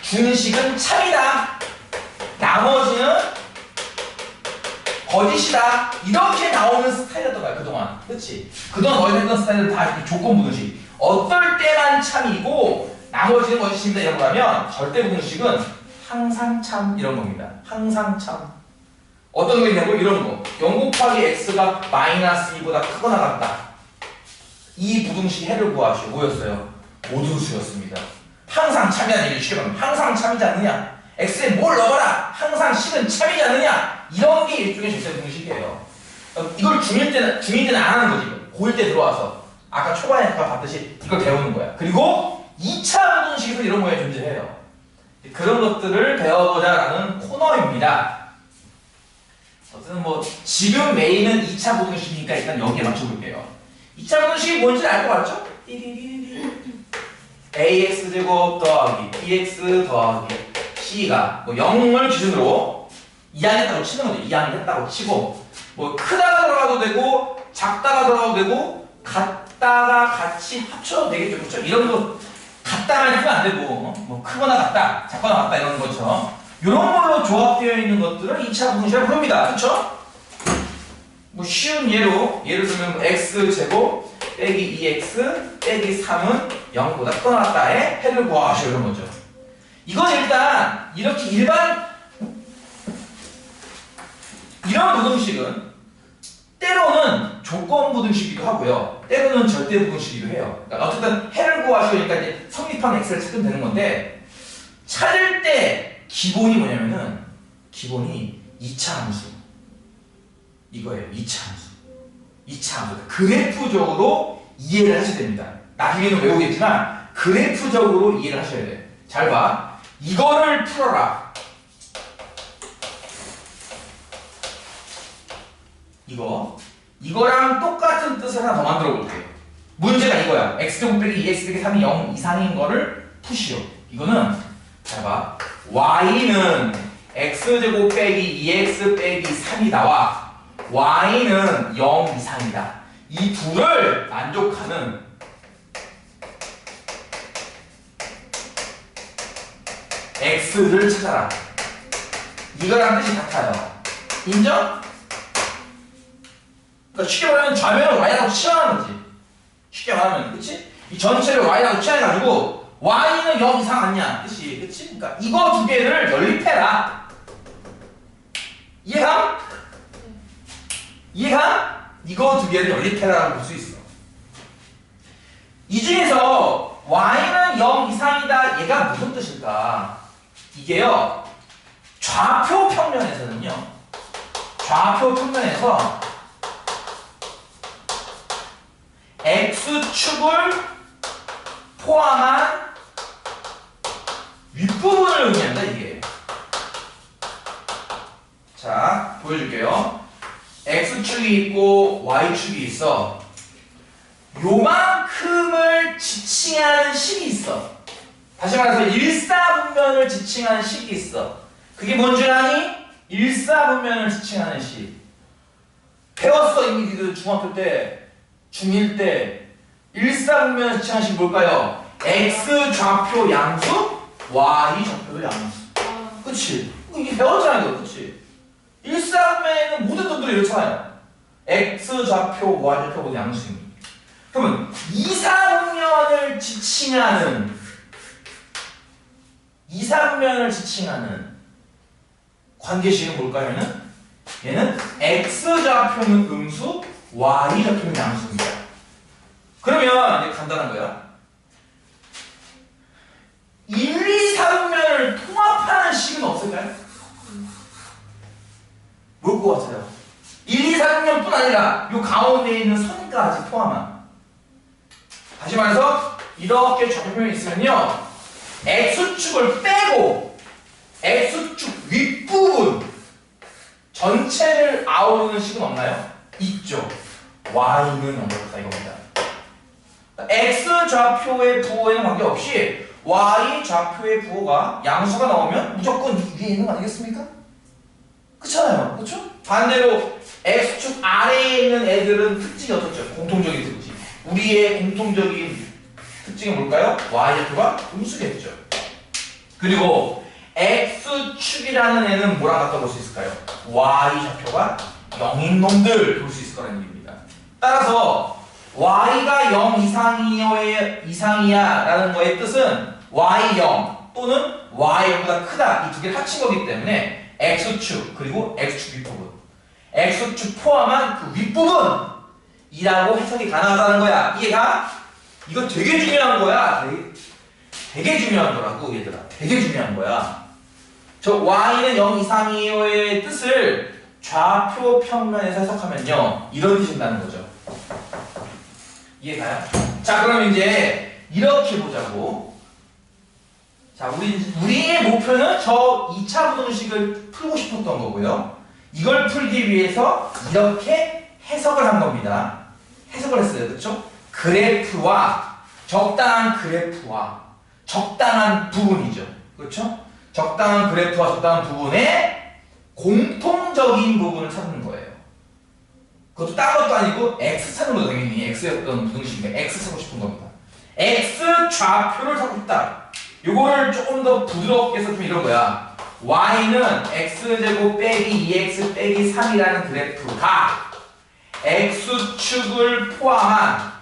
준식은 참이다. 나머지는 거짓이다. 이렇게 나오는 스타일이었던 거야, 그동안. 그치? 그동안 너희가 했던 스타일은 다 조건 부등식. 어떨 때만 참이고, 나머지는 거짓입니다. 이런 거라면, 절대 부등식은 항상 참, 이런 겁니다. 항상 참. 어떤 거 있냐고? 이런 거. 0 곱하기 x가 마이너스 2보다 크거나 같다. 이 부등식 해를 구하시오. 뭐였어요? 모든 수였습니다. 항상 참이라는 얘기를 쉽게 말하면, 항상 참이지 않느냐? x에 뭘 넣어라! 항상 식은 참이지 않느냐? 이런 게 일종의 절대 부등식이에요. 이걸 중1 때는 안 하는 거지. 고1 때 들어와서. 아까 초반에 아까 봤듯이 이걸 배우는 거야. 그리고 2차 부등식에서 이런 거에 존재해요. 그런 것들을 배워보자라는 코너입니다. 어쨌든 뭐, 지금 메인은 2차 부등식이니까 일단 여기에 맞춰볼게요. 2차 부등식이 뭔지 알 것 같죠? ax제곱 더하기 bx 더하기 c가 뭐 0을 기준으로 이항했다고 치는 거죠. 이항했다고 치고 뭐 크다가 들어가도 되고 작다가 들어가도 되고 같다가 같이 합쳐도 되겠죠. 그렇죠? 이런 거 같다만 하면 안 되고 뭐 크거나 같다, 작거나 같다 이런 거죠. 이런 걸로 조합되어 있는 것들을 2차 부등식이라고 부릅니다. 그렇죠? 뭐 쉬운 예를 들면 뭐 x제곱 빼기 2x 빼기 3은 0보다 크거나 같다에 해를 구하시오 이런 거죠. 이건 일단 이렇게 이런 부등식은 때로는 조건 부등식이기도 하고요. 때로는 절대 부등식이기도 해요. 그러니까 어쨌든 해를 구하시오니까 이제 성립한 x를 찾으면 되는 건데 찾을 때 기본이 뭐냐면은 기본이 2차 함수 이거예요. 2차 함수. 2차 함수. 그래프적으로 이해를 하셔야 됩니다. 나중에는 외우겠지만 그래프적으로 이해를 하셔야 돼요. 잘 봐. 이거를 풀어라. 이거랑 똑같은 뜻을 하나 더 만들어 볼게요. 문제가 이거야. x제곱 빼기 2x 빼기 3이 0 이상인 거를 푸시오. 이거는 잘 봐. y는 x제곱 빼기 2x 빼기 3이 나와. y는 0 이상이다. 이 둘을 만족하는 x를 찾아라. 이거랑 뜻이 같아요. 인정? 그러니까 쉽게 말하면 좌변을 y라고 치환하는 거지. 쉽게 말하면, 그치? 이 전체를 y라고 치환해가지고 y는 0 이상 아니냐 뜻이, 그치? 그러니까 이거 두 개를 연립해라. 이해감? 이해감? 이거 두 개를 연립해라라고 볼 수 있어. 이 중에서 y는 0 이상이다. 얘가 무슨 뜻일까? 이게요, 좌표 평면에서는요, 좌표 평면에서 x축을 포함한 윗부분을 의미한다, 이게. 자, 보여줄게요. x축이 있고 y축이 있어. 요만큼을 지칭하는 식이 있어. 다시 말해서 일사분면을 지칭하는 식이 있어. 그게 뭔 줄 아니? 일사분면을 지칭하는 식. 배웠어 이미 니들 중학교 때, 중1 때. 일사분면을 지칭하는 식 뭘까요? x 좌표 양수, y 좌표도 양수. 아, 그치? 이게 배웠잖아 이거, 그치? 일사분면에는 모든 놈들이 이렇잖아요. x 좌표, y 좌표 모두 양수입니다. 그러면 이사분면을 지칭하는 관계식은 뭘까요? 얘는 x 좌표는 음수, y 좌표는 양수입니다. 그러면 이제 간단한 거야. 1, 2, 3면을 통합하는 식은 없을까요? 뭘 것 같아요? 1, 2, 3면뿐 아니라 이 가운데 있는 선까지 포함한. 다시 말해서 이렇게 좌표면이 있으면요, x축을 빼고 x축 윗부분 전체를 아우르는 식은 없나요? 있죠. y는 없다 이겁니다. x 좌표의 부호에는 관계없이 y 좌표의 부호가 양수가 나오면 무조건 위에 있는 거 아니겠습니까? 그렇잖아요. 그렇죠? 반대로 x축 아래에 있는 애들은 특징이 어떻죠? 공통적인 특징. 우리의 공통적인 특징은 뭘까요? y 좌표가 음수겠죠. 그리고 x축이라는 애는 뭐랑 갖다 볼 수 있을까요? y 좌표가 0인 놈들 볼 수 있을 거라는 얘기입니다. 따라서 y가 0 이상이야 라는 거의 뜻은 y0 또는 y0보다 크다, 이 두 개를 합친 거기 때문에 x축 그리고 x축 윗부분, x축 포함한 그 윗부분이라고 해석이 가능하다는 거야. 이해가? 이거 되게 중요한 거야. 되게 중요한 거라고 얘들아. 되게 중요한 거야. 저 y는 0 이상이요의 뜻을 좌표 평면에서 해석하면요, 이런 뜻이 된다는 거죠. 이해가요? 자, 그럼 이제 이렇게 보자고. 자, 우리의 목표는 저 2차 부등식을 풀고 싶었던 거고요. 이걸 풀기 위해서 이렇게 해석을 한 겁니다. 해석을 했어요. 그렇죠? 적당한 부분이죠. 그렇죠? 적당한 그래프와 적당한 부분의 공통적인 부분을 찾는 거예요. 그것도 딴 것도 아니고 x 찾는 거죠. 당연히 x였던 부등식인데 x 찾고 싶은 겁니다. x 좌표를 찾고 싶다. 요거를 조금 더 부드럽게 해서 좀 이런 거야. y는 x제곱 빼기 2x 빼기 3이라는 그래프가 x축을 포함한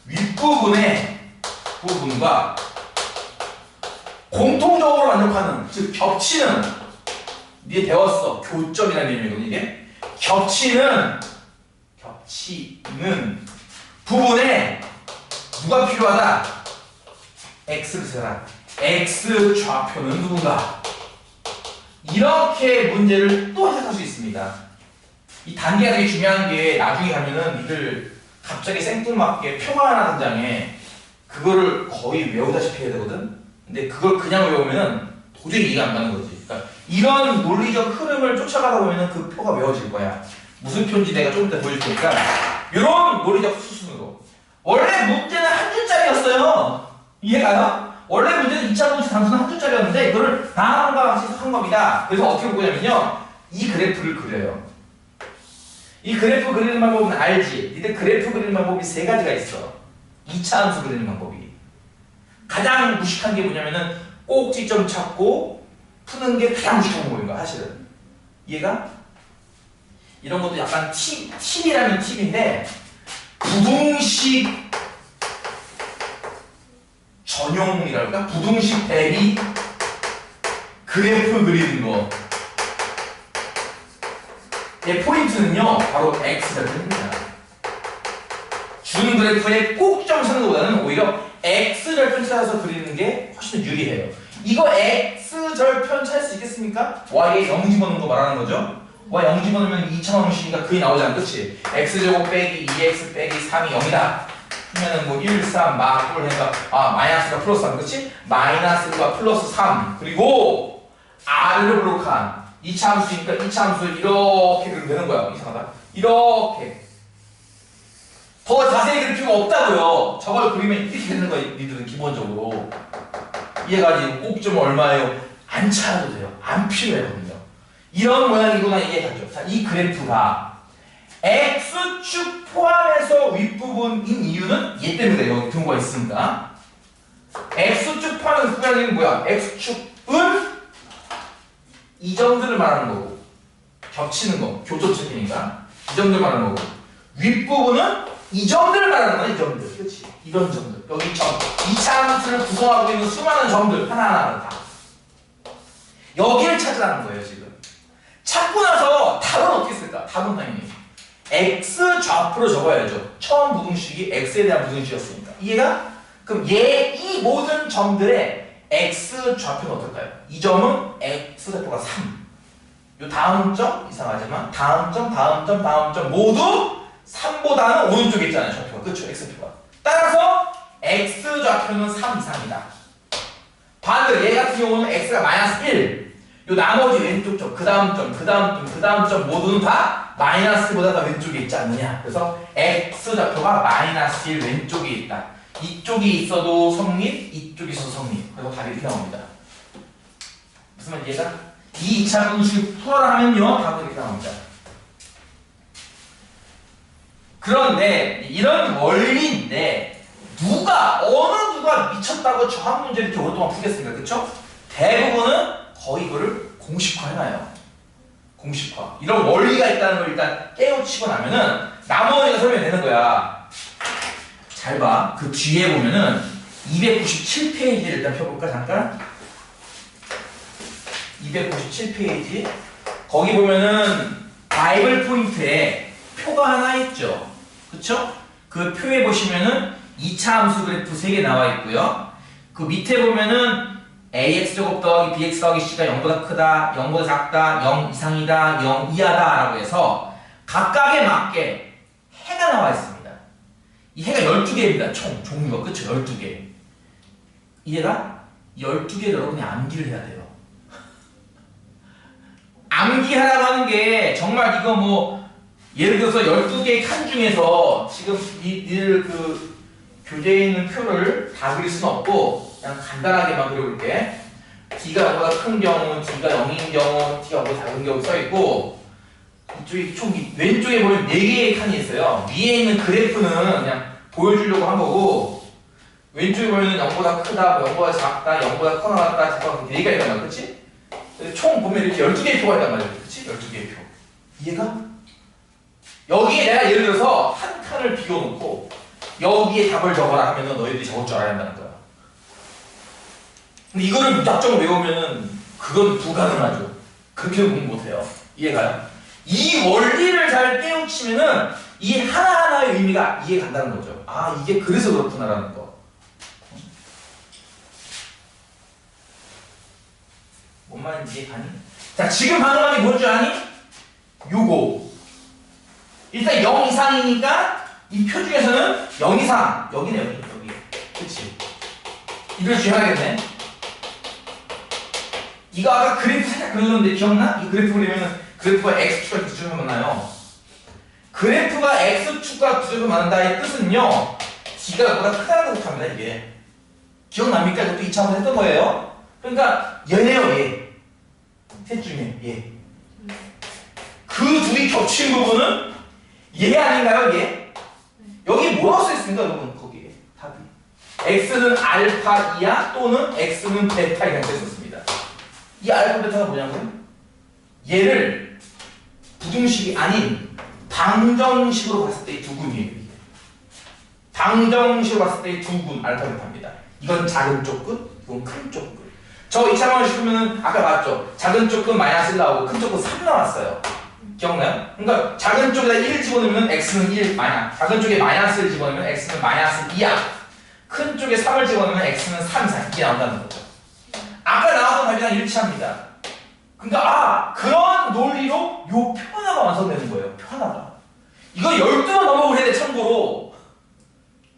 윗부분의 부분과 공통적으로 만족하는, 즉 겹치는, 니네 배웠어. 교점이라는 의미거든 이게. 겹치는 부분에 누가 필요하다? x를 세라. x 좌표는 누군가? 이렇게 문제를 또 해석할 수 있습니다. 이 단계가 되게 중요한 게, 나중에 가면은 이들 갑자기 생뚱맞게 표가 하나 등장해. 그거를 거의 외우다시피 해야 되거든. 근데 그걸 그냥 외우면은 도저히 이해가 안 가는 거지. 그러니까 이런 논리적 흐름을 쫓아가다 보면은 그 표가 외워질 거야. 무슨 표인지 내가 조금 이따 보여줄 테니까. 이런 논리적 수순으로. 원래 문제는 한 줄짜리였어요. 이해가요? 원래 문제는 2차 분식 단수는 한 줄짜리였는데 이거를 다음과 같이 한 겁니다. 그래서 어떻게 보냐면요, 이 그래프를 그려요. 이 그래프 그리는 방법은 알지? 니들 그래프 그리는 방법이 세 가지가 있어. 2차 함수 그리는 방법이. 가장 무식한 게 뭐냐면은 꼭지점 찾고 푸는 게 가장 무식한 방법인 거야, 사실은. 이해가? 이런 것도 약간 팁이라면 팁인데, 부등식 전용이랄까? 부등식 대비 그래프 그리는 거. 얘 포인트는요, 바로 x절편입니다. 준 그래프에 꼭점 찾는 것보다는 오히려 x절편 찾아서 그리는 게 훨씬 더 유리해요. 이거 x절편 찾을 수 있겠습니까? y에 0 집어넣는 거 말하는 거죠. y 0 집어넣으면 2차 방식이니까 그게 나오잖아. 그치? x제곱 빼기 2x 빼기 3이 0이다. 그러면은 뭐 1, 3, 막 해서 마이너스가 플러스 3, 그치? 마이너스가 플러스 3. 그리고 r을 블록한 2차 함수니까 2차 함수를 이렇게 그리면 되는 거야. 이상하다. 이렇게. 더 자세히 그릴 필요가 없다고요. 저걸 그리면 이렇게 되는 거야, 니들은 기본적으로. 이해가지? 꼭지점 얼마예요? 안 찾아도 돼요. 안 필요하거든요. 이런 모양이구나 이해가죠. 자, 이 그래프가 X축 포함해서 윗부분인 이유는 얘 때문에 여기 경우가 있습니다. X축 포함해서 윗부분이 뭐야? X축은 이 점들을 말하는 거고 겹치는 거, 교조축이니까 이 점들 말하는 거고 윗부분은 이 점들을 말하는 거야. 이 점들. 그렇지? 이런 점들. 여기 점. 2차 함수를 구성하고 있는 수많은 점들 하나하나 다. 여기를 찾으라는 거예요, 지금. 찾고 나서 답은 어떻게 쓸까? 답은 당연히 x 좌표로 적어야죠. 처음 부등식이 x에 대한 부등식이었으니까. 이해가? 그럼 이 모든 점들의 x 좌표는 어떨까요? 이 점은 x 좌표가 3. 요 다음 점 이상하지만 다음 점 모두 3보다는 오른쪽에 있잖아요. 좌표가. 그렇죠? x표가. 따라서 x 좌표는 3 이상이다. 반대로 얘 같은 경우는 x가 마이너스 1. 요 나머지 왼쪽 점, 그 다음 점 모두는 다 마이너스보다 더 왼쪽에 있지 않느냐. 그래서 x 좌표가 마이너스 1 왼쪽에 있다. 이쪽이 있어도 성립, 이쪽이 있어도 성립. 그리고 답이 이렇게 나옵니다. 무슨 말인지 이해가? 이 2차 분식 풀어라 하면요. 답이 이렇게 나옵니다. 그런데 이런 원리인데 어느 누가 미쳤다고 저 한 문제를 이렇게 오랫동안 풀겠습니까? 그쵸? 대부분은 거의 이거를 공식화해놔요. 공식화. 이런 원리가 있다는 걸 일단 깨우치고 나면은 나머지가 설명되는 거야. 잘 봐. 그 뒤에 보면은 297페이지를 일단 펴볼까 잠깐? 297페이지. 거기 보면은 바이블 포인트에 표가 하나 있죠. 그쵸? 그 표에 보시면은 2차 함수 그래프 3개 나와 있고요. 그 밑에 보면은 ax 제곱 더하기 bx 더하기 c가 0보다 크다, 0보다 작다, 0 이상이다, 0 이하다 라고 해서 각각에 맞게 해가 나와 있습니다. 이 해가 12개입니다. 총 종류가. 그쵸? 12개. 이해가? 12개를 여러분이 암기를 해야 돼요. 암기하라고 하는 게 정말 이거 뭐 예를 들어서 12개의 칸 중에서 지금 니들 그 교재에 있는 표를 다 그릴 수는 없고 그냥 간단하게만 그려볼게. D가 0보다 큰 경우, D가 0인 경우, D가 0보다 작은 경우 써있고 이쪽에 총 왼쪽에 보면 4개의 칸이 있어요. 위에 있는 그래프는 그냥 보여주려고 한 거고 왼쪽에 보면 0보다 크다, 0보다 작다, 0보다 커나갔다, 작다 4개가 있단 말이야. 그치? 총 보면 이렇게 12개의 표가 있단 말이야. 그치? 12개의 표. 이해가? 여기에 내가 예를 들어서 한 칸을 비워놓고 여기에 답을 적어라 하면은 너희들이 적을 줄 알아야 한다는 거야. 근데 이거를 무작정 외우면은 그건 불가능하죠. 그렇게는 공부 못해요. 이해가요? 이 원리를 잘 깨우치면은 이 하나하나의 의미가 이해간다는 거죠. 아, 이게 그래서 그렇구나라는 거. 뭔 말인지 이해가니? 자, 지금 방금 한게 뭔 줄 아니? 요거. 일단 0 이상이니까 이 표 중에서는 0 이상. 여기네, 여기. 그치? 이걸 주셔야겠네. 이거 아까 그래프 살짝 그려줬는데 기억나? 이 그래프 그리면 그래프가 X축과 X축을 만나요. 그래프가 X축과 X축을 만난다의 뜻은요. D가 보다 크다는 걸 뜻합니다, 이게. 기억납니까? 이것도 2차원에서 했던 거예요. 그러니까 얘네요, 얘. 셋 중에 얘. 그 둘이 겹친 부분은 얘 아닌가요, 얘? 여기 뭐라고 써있습니까, 여러분? 거기에 답이. X는 알파 이하 또는 X는 베타 이라고 써있습니다. 이 알파 베타가 뭐냐면 얘를 부등식이 아닌 방정식으로 봤을 때의 두 군이에요. 방정식으로 봤을 때의 두 군 알파 베타입니다. 이건 작은 쪽 끝, 이건 큰 쪽 끝. 저 2차방을 시키면은 아까 봤죠? 작은 쪽 끝 마이너스 1 나오고 큰 쪽 끝 3 나왔어요. 기억나요? 그러니까 작은 쪽에다 1 집어넣으면 x는 1 마이너스, 작은 쪽에 마이너스 1 집어넣으면 x는 마이너스 2야. 큰 쪽에 3을 집어넣으면 x는 3 이상 이게 나온다는 거죠. 아까 나왔던 답이랑 일치합니다. 그러니까 그런 논리로 요 표 하나가 완성되는 거예요. 표 하나가. 이거 12번 반복을 해야 돼. 참고로.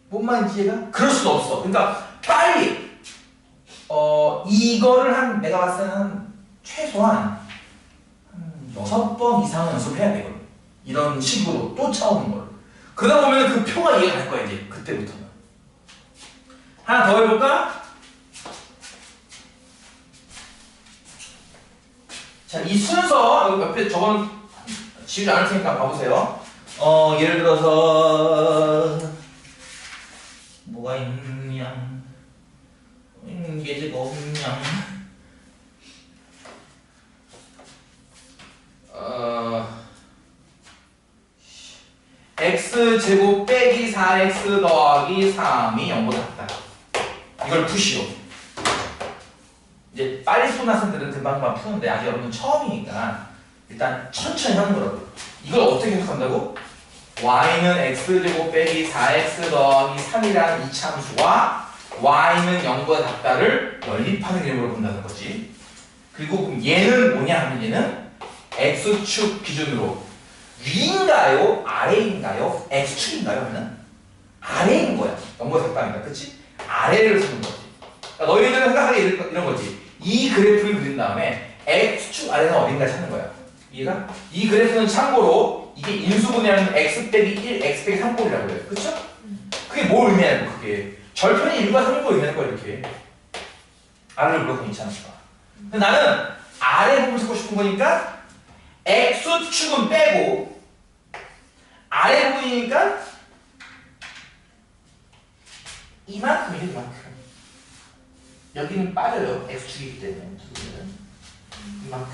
뭔 말인지 이해가? 그럴 수도 없어. 그러니까 빨리 이거를 내가 봤을 때는 최소한 6번 이상은 연습해야 되거든. 이런 식으로 쫓아오는 걸. 그러다 보면 그 표가 이해가 갈 거야, 이제. 그때부터는. 하나 더 해볼까? 자, 이 순서 여기 옆에 저건 지우지 않을 테니까 봐보세요. 예를 들어서 뭐가 있냐? 예제가 없냐? x제곱 빼기 4x 더하기 3이 0보다 같다. 이걸 푸시오. 이제 빨리 푸는 학생들은 금방금방 푸는데 아직 여러분 처음이니까 일단 천천히 하는 거라고요. 이걸 어떻게 해석한다고? y는 x제곱 빼기 4x 더하기 3이라는 이차함수와 y는 0보다 같다를 연립하는 이름으로 본다는 거지. 그리고 그럼 얘는 뭐냐 하면 얘는 x축 기준으로 위인가요? 아래인가요? x축인가요? 하면 아래인 거야. 0보다 같다니까. 그치? 아래를 쓰는 거지. 그러니까 너희들은 생각하기 이런 거지. 이 그래프를 그린 다음에 x축 아래는 어딘가 찾는 거야. 이해가? 이 그래프는 참고로 이게 인수분해하는 x 빼기 1, x 빼기 3꼴이라고 해요. 그쵸? 그게 뭘 의미하고 그게 절편이 1과 3을 의미하는 거야 이렇게. 아래를 물어보면 있지 않을까. 근데 나는 아래 부분 찾고 싶은 거니까 x축은 빼고 아래 부분이니까 이만큼이죠 이만큼. 여기는 빠져요. x축이기 때문에 이만큼.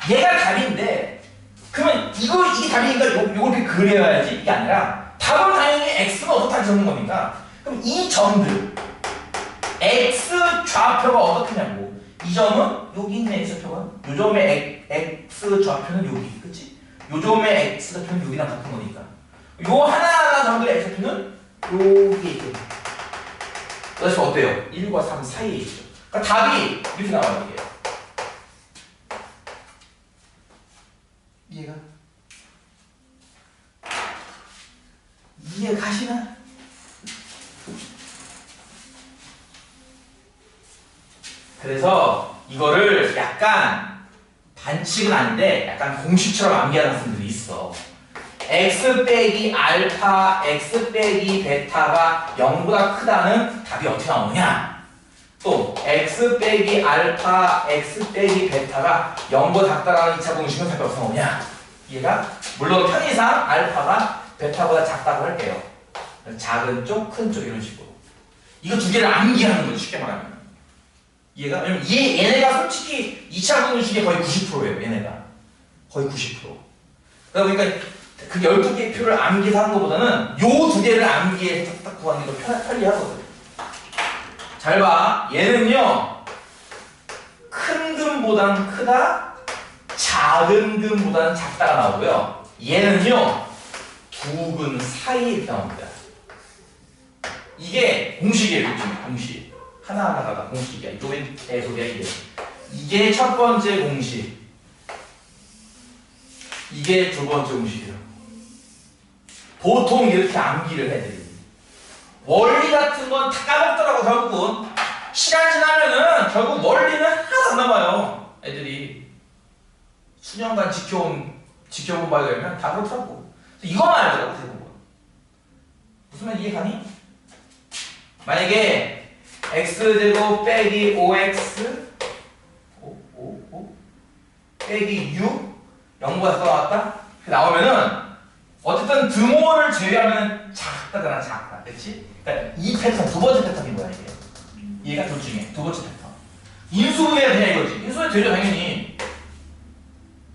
얘가 답인데 그러면 이게 답이니까 요걸 이렇게 그려야지 이게 아니라 답은 당연히 x는 어떻게 적는 겁니까? 그럼 이 점들 x 좌표가 어떻게냐고. 이 점은 여기 있는 x표가 요 점의 x 좌표는 여기 그치? 요 점의 x 좌표는 여기랑 같은 거니까 요 하나하나 점들의 x표는 여기에 있거든요. 그래서 어때요? 1과 3 사이에 있죠. 그러니까 답이 이렇게 나와요 이게. 이해가? 이해 가시나? 그래서 이거를 약간 반칙은 아닌데 약간 공식처럼 암기하는 학생들이 있어. x 빼기 알파, x 빼기 베타가 0보다 크다는 답이 어떻게 나오냐? 또 x 빼기 알파, x 빼기 베타가 0보다 작다라는 2차 공식은 답이 어떻게 나오냐? 이해가? 물론 편의상 알파가 베타보다 작다고 할게요. 작은 쪽, 큰 쪽 이런 식으로. 이거 두 개를 암기하는 거지 쉽게 말하면. 이해가? 왜냐면 얘네가 솔직히 2차 공식이 거의 90%예요. 얘네가 거의 90%. 그러다 보니까 그 12개 표를 암기해서 하는 것보다는 요 두 개를 암기해서 딱 구하는 게 더 편리하거든. 잘 봐. 얘는요 큰 근보다는 크다, 작은 근보다는 작다가 나오고요. 얘는요 두 근 사이에 이렇게 나옵니다. 이게 공식이에요. 공식. 하나하나가 공식이야. 이거는 계속이야 이게. 이게 첫 번째 공식. 이게 두 번째 공식이에요. 보통 이렇게 암기를 해드립니다. 원리 같은 건 다 까먹더라고 결국은. 시간 지나면은 결국 원리는 하나도 안 남아요. 애들이 수년간 지켜본 바에 의하면 다 그렇더라고. 이거만 알더라고 대부분. 무슨 말 이해가니? 만약에 x제곱 빼기 5x 빼기 6 0보다 더 나왔다? 나오면은 어쨌든 등호를 제외하면 작다잖아 작다 그치? 그러니까 이 패턴 두 번째 패턴인 거야 이게. 얘가 둘 중에 두 번째 패턴. 인수분해가 되냐 이거지. 인수분해 되죠 당연히.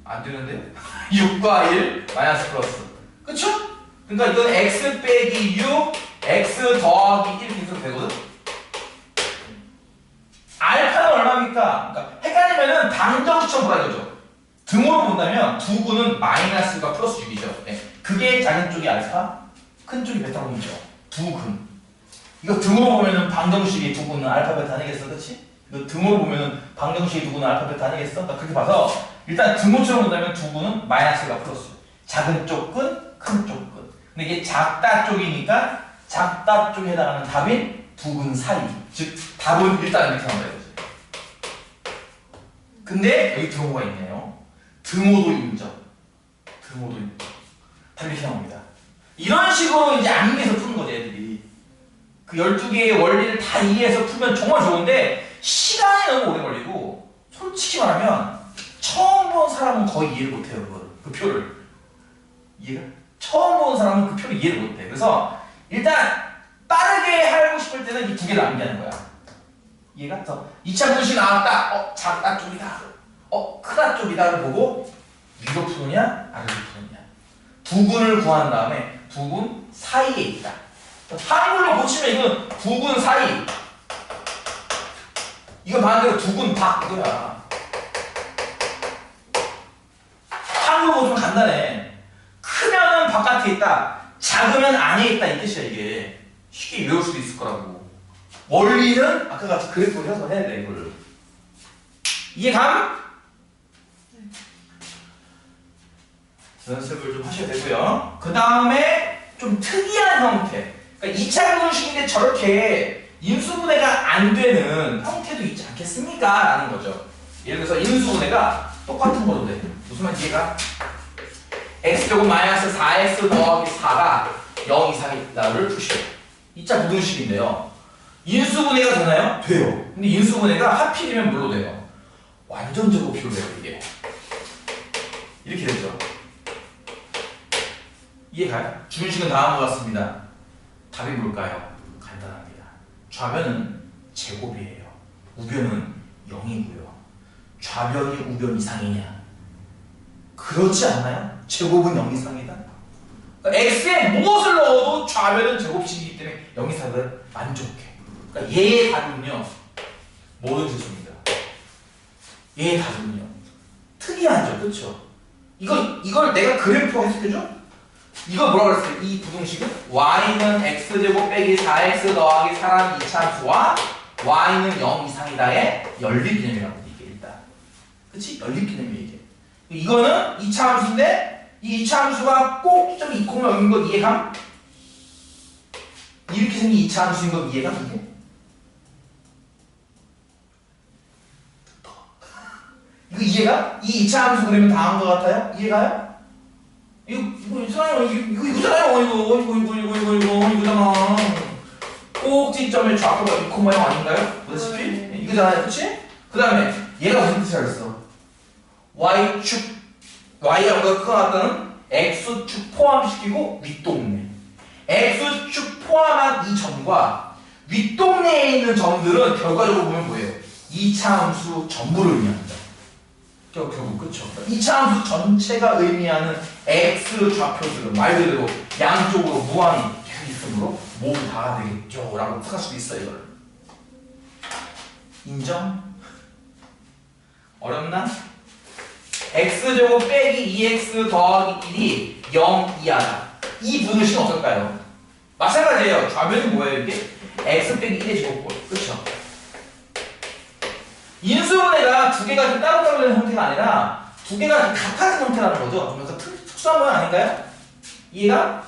안 되는데? 6과 1 마이너스 플러스 그쵸? 그러니까 이건 x 빼기 6 x 더하기 1 인수 되거든? 알파는 얼마입니까? 그러니까 헷갈리면은 방정식처럼 보라 이거죠. 등호로 본다면 두 근은 마이너스가 플러스 6이죠. 네. 그게 작은 쪽이 알파, 큰 쪽이 베타고 있죠. 두 근. 이거 등호로 보면은 방정식이 두 근은 알파 베타 아니겠어, 그렇지? 이거 등호로 보면은 방정식이 두 근은 알파 베타 아니겠어? 그러니까 그렇게 봐서 일단 등호처럼 본다면 두 근은 마이너스가 플러스. 작은 쪽 근, 큰 쪽 근. 근데 이게 작다 쪽이니까 작다 쪽에 해당하는 답인 두 근 사이. 즉 답은 일단 이렇게 나온다 이거지. 근데 여기 등호가 있네요. 등호도 인정. 등호도 인정. 답이 이렇게 나옵니다. 이런 식으로 이제 암기해서 푸는 거지 애들이. 그 12개의 원리를 다 이해해서 풀면 정말 좋은데 시간이 너무 오래 걸리고 솔직히 말하면 사람은 거의 이해를 못해요. 그 표를. 이해가? 처음 본 사람은 그 표를 이해를 못해. 그래서 일단 빠르게 하고 싶을 때는 이 두 개를 암기하는 거야. 이해가? 그래서 2차 분식 나왔다. 작다 쪽이다. 크다 쪽이다를 보고 위로 푸느냐 아래로 푸느냐. 부분을 구한 다음에 부분 사이에 있다. 한글로 고치면 이건 부분 사이. 이건 반대로 두근 밖 이거야. 한글로 고치면 간단해. 크면은 바깥에 있다. 작으면 안에 있다 이 뜻이야 이게. 쉽게 외울 수도 있을 거라고. 원리는 아까 같이 그래프로 해서 해야 돼 이거를. 이해감? 연습을 좀 하셔야 되고요. 그 다음에 좀 특이한 형태. 그러니까 2차 분식인데 저렇게 인수분해가 안 되는 형태도 있지 않겠습니까? 라는 거죠. 예를 들어서 인수분해가 똑같은 거도 돼. 무슨 말인지 이해가? x제곱 마이너스 4x 더하기 4가 0 이상이다를 푸시오. 2차 부등식인데요. 인수분해가 되나요? 돼요. 근데 인수분해가 하필이면 뭘로 돼요? 완전 제곱표로 돼요 이게. 이렇게 되죠. 이해가요? 주문식은 다음과 같습니다. 답이 뭘까요? 간단합니다. 좌변은 제곱이에요. 우변은 0이고요. 좌변이 우변 이상이냐? 그렇지 않나요? 제곱은 0 이상이다. 그러니까 x에 무엇을 넣어도 좌변은 제곱식이기 때문에 0 이상을 만족해. 그러니까 얘의 답은요. 뭐든지 좋습니다. 얘의 답은요. 특이하죠, 그렇죠? 이걸 내가 그래프로 해석해줘? 이거 뭐라 그랬어요? 이 부등식은 y는 x제곱 빼기 4x 더하기 4라는 이차함수와 y는 0 이상이다의 연립개념이라고 이게 일단. 그치? 연립개념이 이게. 이거는 이차함수인데 이 이차함수가 꼭 좀 있고 여긴 거 이해감? 이렇게 생긴 이차함수인 거 이해감 이게? 이거 이해가? 이 이차함수 그러면 다음 거 같아요? 이해가요? 이거잖아요. 이거잖아. 꼭지점의 좌표가 2,0 아닌가요? 보다시피 이거잖아요, 그렇지? 그 다음에 얘가 무슨 뜻이라 그랬어? y축, y하고 끊어놨다는 x축 포함시키고 윗동네. x축 포함한 이 점과 윗동네에 있는 점들은 결과적으로 보면 뭐예요? 2차 함수 전부를 의미합니다. 결국 그쵸? 2차 함수 전체가 의미하는 x 좌표들은 말 그대로 양쪽으로 무한히 계속 있으므로 모두 다가 되겠죠 라고 생각할 수도 있어요. 이걸 인정? 어렵나? x제곱 빼기 2x 더하기 1이 0 이하다. 이 분식은 어떨까요? 마찬가지예요. 좌변이 뭐예요 이게? x 빼기 1의 제곱꼴. 그쵸? 인수분해가 두 개가 좀 따로따로 되는 형태가 아니라 두 개가 같아진 형태라는 거죠. 좀 약간 특수한 건 아닌가요? 이해가?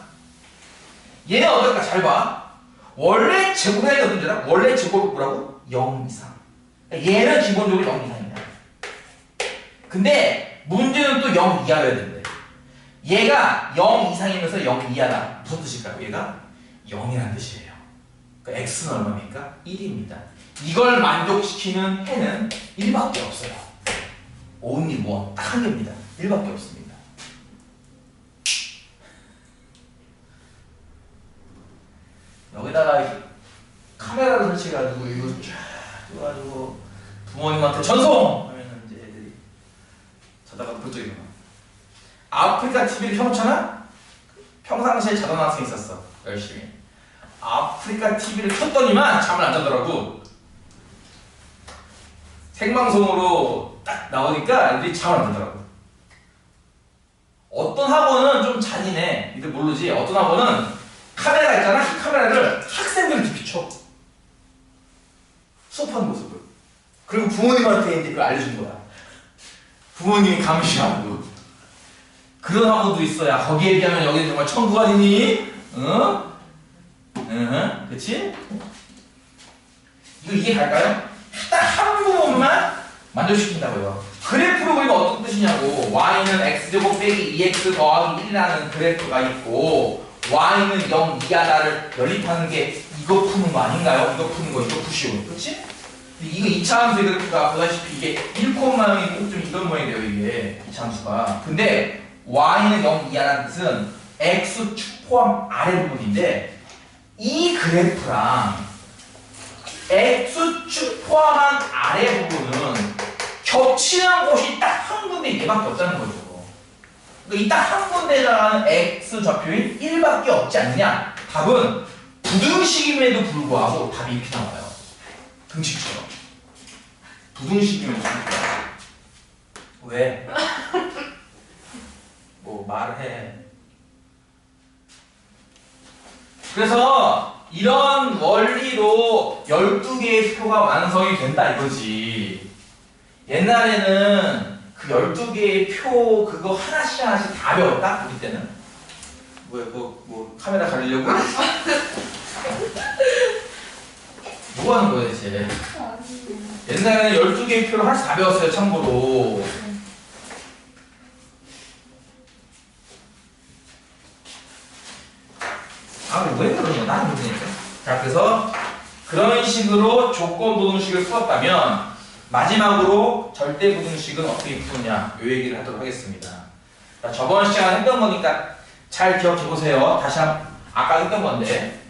얘는 어떨까? 잘 봐. 원래 제곱해야 되는 문제라 원래 제곱이 뭐라고? 0 이상. 얘는 기본적으로 0 이상이다. 근데 문제는 또 0 이하여야 된대. 얘가 0 이상이면서 0 이하다. 무슨 뜻일까요? 얘가 0이라는 뜻이에요. 그러니까 x는 얼마입니까? 1입니다. 이걸 만족시키는 해는 1밖에 없어요. only one. 딱 한 개입니다. 1밖에 없습니다. 여기다가 카메라를 설치해가지고 이거 쫙 찍어가지고 부모님한테 전송! 하면은 이제 애들이 자다가 벌떡 일어나. 아프리카 TV를 켜놓잖아? 평상시에 자던 학생이 있었어. 열심히. 아프리카 TV를 켰더니만 잠을 안 자더라고. 생방송으로 딱 나오니까 애들이 잠을 안 자더라고. 어떤 학원은 좀 잔인해. 니들 모르지? 어떤 학원은 카메라 있잖아? 이 카메라를 학생들한테 비춰. 수업하는 모습을. 그리고 부모님한테 이제 그걸 알려준 거야. 부모님이 감시하고. 그런 학원도 있어야 거기에 비하면 여기는 정말 천국 아니니? 응? 응? 그치? 이게 갈까요? 딱 한 부분만 만족시킨다고요. 그래프로 그리면 어떤 뜻이냐고. y는 x제곱 빼기 2x 더하기 1이라는 그래프가 있고 y는 0 이하다를 연립하는 게 이거 푸는 거 아닌가요? 이거 푸는 거 이거 푸시오. 그치? 이거 2차 함수의 그래프가 보다시피 이게 1,0이 꼭 좀 이런 모양이 돼요, 이게 2차 함수가. 근데 y는 0 이하라는 뜻은 x축 포함 아래 부분인데 이 그래프랑 x축 포함한 아래 부분은 겹치는 곳이 딱 한 군데 얘밖에 없다는 거죠. 그러니까 이 딱 한 군데라는 x 좌표인 1밖에 없지 않느냐? 답은 부등식임에도 불구하고 답이 이렇게 나와요. 등식처럼. 부등식임에도 불구하고. 왜? 뭐 말해. 그래서 이런 원리로 12개의 표가 완성이 된다 이거지. 옛날에는 그 12개의 표 그거 하나씩 다 배웠다? 우리 때는? 뭐야, 뭐 카메라 가리려고? 뭐 하는 거야 대체? 옛날에는 12개의 표를 하나씩 다 배웠어요, 참고로. 왜 그러는 거야? 나는 모르니까. 자, 그래서 그런 식으로 조건 부등식을 풀었다면 마지막으로 절대 부등식은 어떻게 푸느냐 이 얘기를 하도록 하겠습니다. 자, 저번 시간에 했던 거니까 잘 기억해 보세요. 다시 아까 했던 건데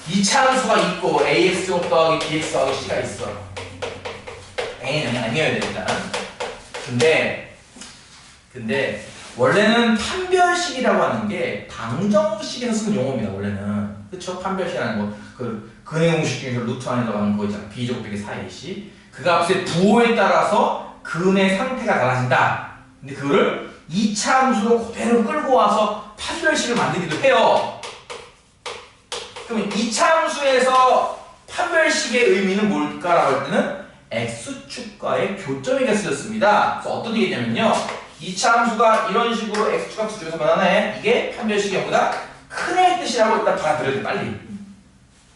2차 함수가 있고 ax 더하기 bx 더하기 c가 있어. a는 아니어야 됩니다. 근데 원래는 판별식이라고 하는 게 방정식에서 쓰는 용어입니다. 원래는 그쵸? 판별식이라는 거 그 근의 공식 중에서 루트 안에 들어가는 거 있잖아. b 제곱되기 4ac 그 값의 부호에 따라서 근의 상태가 달라진다. 근데 그거를 2차 함수로 그대로 끌고 와서 판별식을 만들기도 해요. 그럼 2차 함수에서 판별식의 의미는 뭘까라고 할 때는 x축과의 교점이가 쓰였습니다. 그래서 어떤 얘기냐면요. 2차 함수가 이런 식으로 x축 함수 중에서 만나네. 이게 판별식의 경우다. 큰의 뜻이라고 일단 받아들여야 돼, 빨리.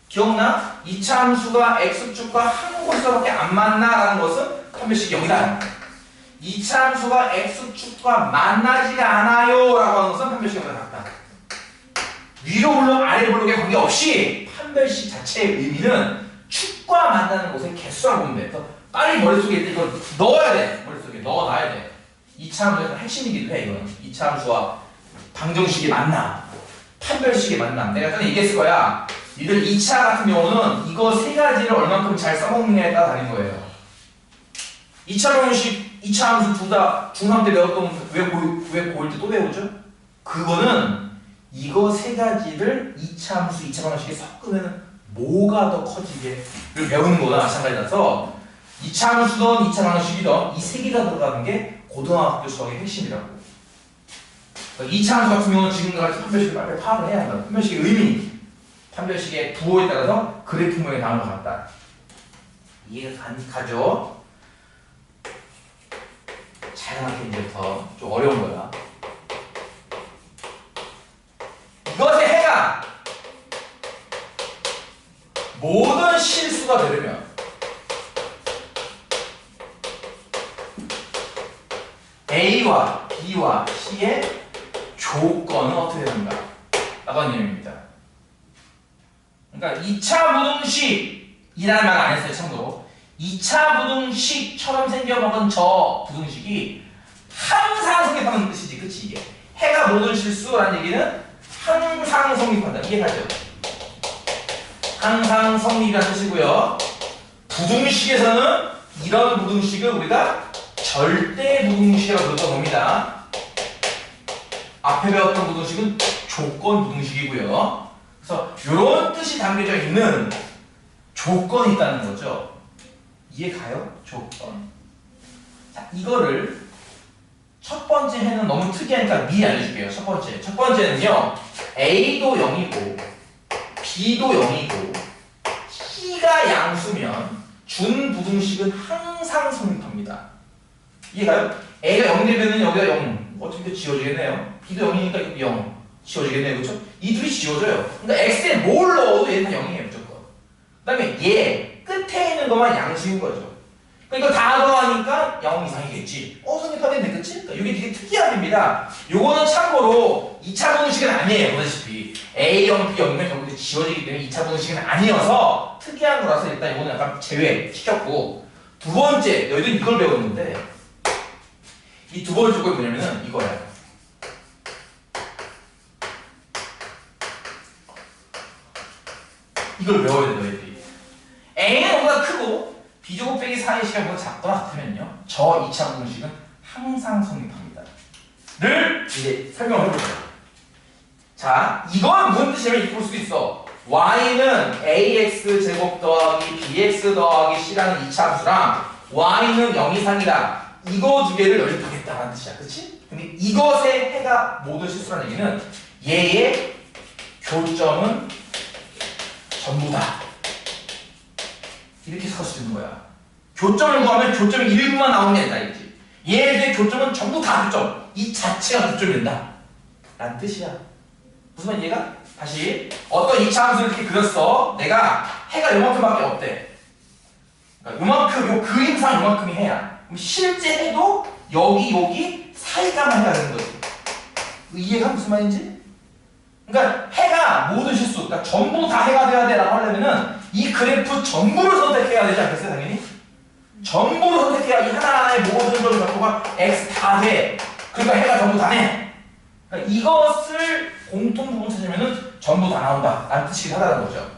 기억나? 2차 함수가 x축과 한 곳에서밖에 안 만나라는 것은 판별식의 경우다. 2차 함수가 x축과 만나지가 않아요 라고 하는 것은 판별식의 경우다. 같다. 위로 블록 아래 블록에 관계없이 판별식 자체의 의미는 축과 만나는 곳의 개수라고 보면 돼. 그래서 빨리 머릿속에 이걸 넣어야 돼. 머릿속에 넣어놔야 돼. 2차 함수에서 핵심이기도 해. 이거는 2차 함수와 방정식이 만나 판별식이 만남. 내가 전에 얘기했을 거야. 니들 2차 같은 경우는 이거 세 가지를 얼만큼 잘 써먹느냐에 따라 다른 거예요. 2차 방정식, 2차 함수 둘 다 중3 때 배웠던 왜 고1 때 또 배우죠? 그거는 이거 세 가지를 2차 함수, 2차 방정식에 섞으면 뭐가 더 커지게를 배우는 거나 마찬가지라서 2차 함수든 2차 방정식이든 이 세 개가 들어가는 게 고등학교 수학의 핵심이라고. 2차 함수 같은 경우는 지금과 같이 판별식을 빨리 파악을 해야 한다. 판별식의 의미, 판별식의 부호에 따라서 그래프 모양이 나오는 것 같다. 이해가 가죠? 잘 생각해 이제부터. 좀 어려운 거야. 이것의 해가 모든 실수가 되려면 A와 B와 C의 조건은 어떻게 됩니까? 라고 하는 내용입니다. 그러니까 2차 부등식이라는 말 안 했어요, 참고로. 2차 부등식처럼 생겨먹은 저 부등식이 항상 성립하는 뜻이지, 그치? 이게 해가 모든 실수라는 얘기는 항상 성립한다. 이해가죠? 항상 성립이라는 뜻이고요. 부등식에서는 이런 부등식을 우리가 절대 부등식이라고 부르던 겁니다. 앞에 배웠던 부등식은 조건 부등식이고요. 그래서 이런 뜻이 담겨져 있는 조건이 있다는 거죠. 이해가요? 조건. 자, 이거를 첫 번째 해는 너무 특이하니까 미리 알려줄게요. 첫 번째. 첫 번째는요. A도 0이고 B도 0이고 C가 양수면 준 부등식은 항상 성립합니다. 이해가요? A가 0 되면은 여기가 0 어떻게 지워지겠네요? B도 0이니까 이것도 0 지워지겠네요. 그렇죠? 이 둘이 지워져요. 그러니까 X에 뭘 넣어도 얘는 0이에요. 무조건. 그 다음에 얘 끝에 있는 것만 양수인 거죠. 그러니까 다 더하니까 0 이상이겠지. 성립하겠네. 그치? 그러니까 이게 되게 특이한 겁니다. 요거는 참고로 2차 부등식은 아니에요. 보다시피 A0, B0이면 결국 지워지기 때문에 2차 부등식은 아니어서 특이한 거라서 일단 이거는 약간 제외시켰고, 두 번째 너희들 이걸 배웠는데 이 두 번째 거 뭐냐면은 이거야. 이걸 외워야 돼 너희들이. A는 보다 크고 B제곱 빼기 4의 시간보다 작거나 같으면요, 저 2차 부등식은 항상 성립합니다 를 이제 설명을 해볼게요. 자, 이건 무슨 뜻이냐면 이렇게 볼 수도 있어. y는 ax 제곱 더하기 bx 더하기 c라는 2차 함수랑 y는 0 이상이다, 이거 두 개를 연립하겠다는 뜻이야. 그치? 근데 이것의 해가 모든 실수라는 얘기는 얘의 교점은 전부다, 이렇게 살 수 있는 거야. 교점을 구하면 교점이 1분만 나오는 게 아니다 이지. 얘의 교점은 전부 다 교점, 이 자체가 교점이 된다 라는 뜻이야. 무슨 말 이해가? 다시 어떤 2차 함수를 이렇게 그렸어. 내가 해가 요만큼밖에 없대. 그러니까 요만큼, 요 그림상 요만큼이 해야. 그럼 실제 해도 여기 사이가만 해야 되는 거지. 이해가 무슨 말인지? 그러니까 해가 모든 실수, 그러니까 전부 다 해가 돼야 돼라고 하려면은 이 그래프 전부를 선택해야 되지 않겠어요, 당연히? 전부를 선택해야 이 하나하나의 모든 점의 각도가 x 다 돼. 그러니까 해가 전부 다네. 그러니까 이것을 공통 부분 찾으면은 전부 다 나온다 라는 뜻이긴 하다는 거죠.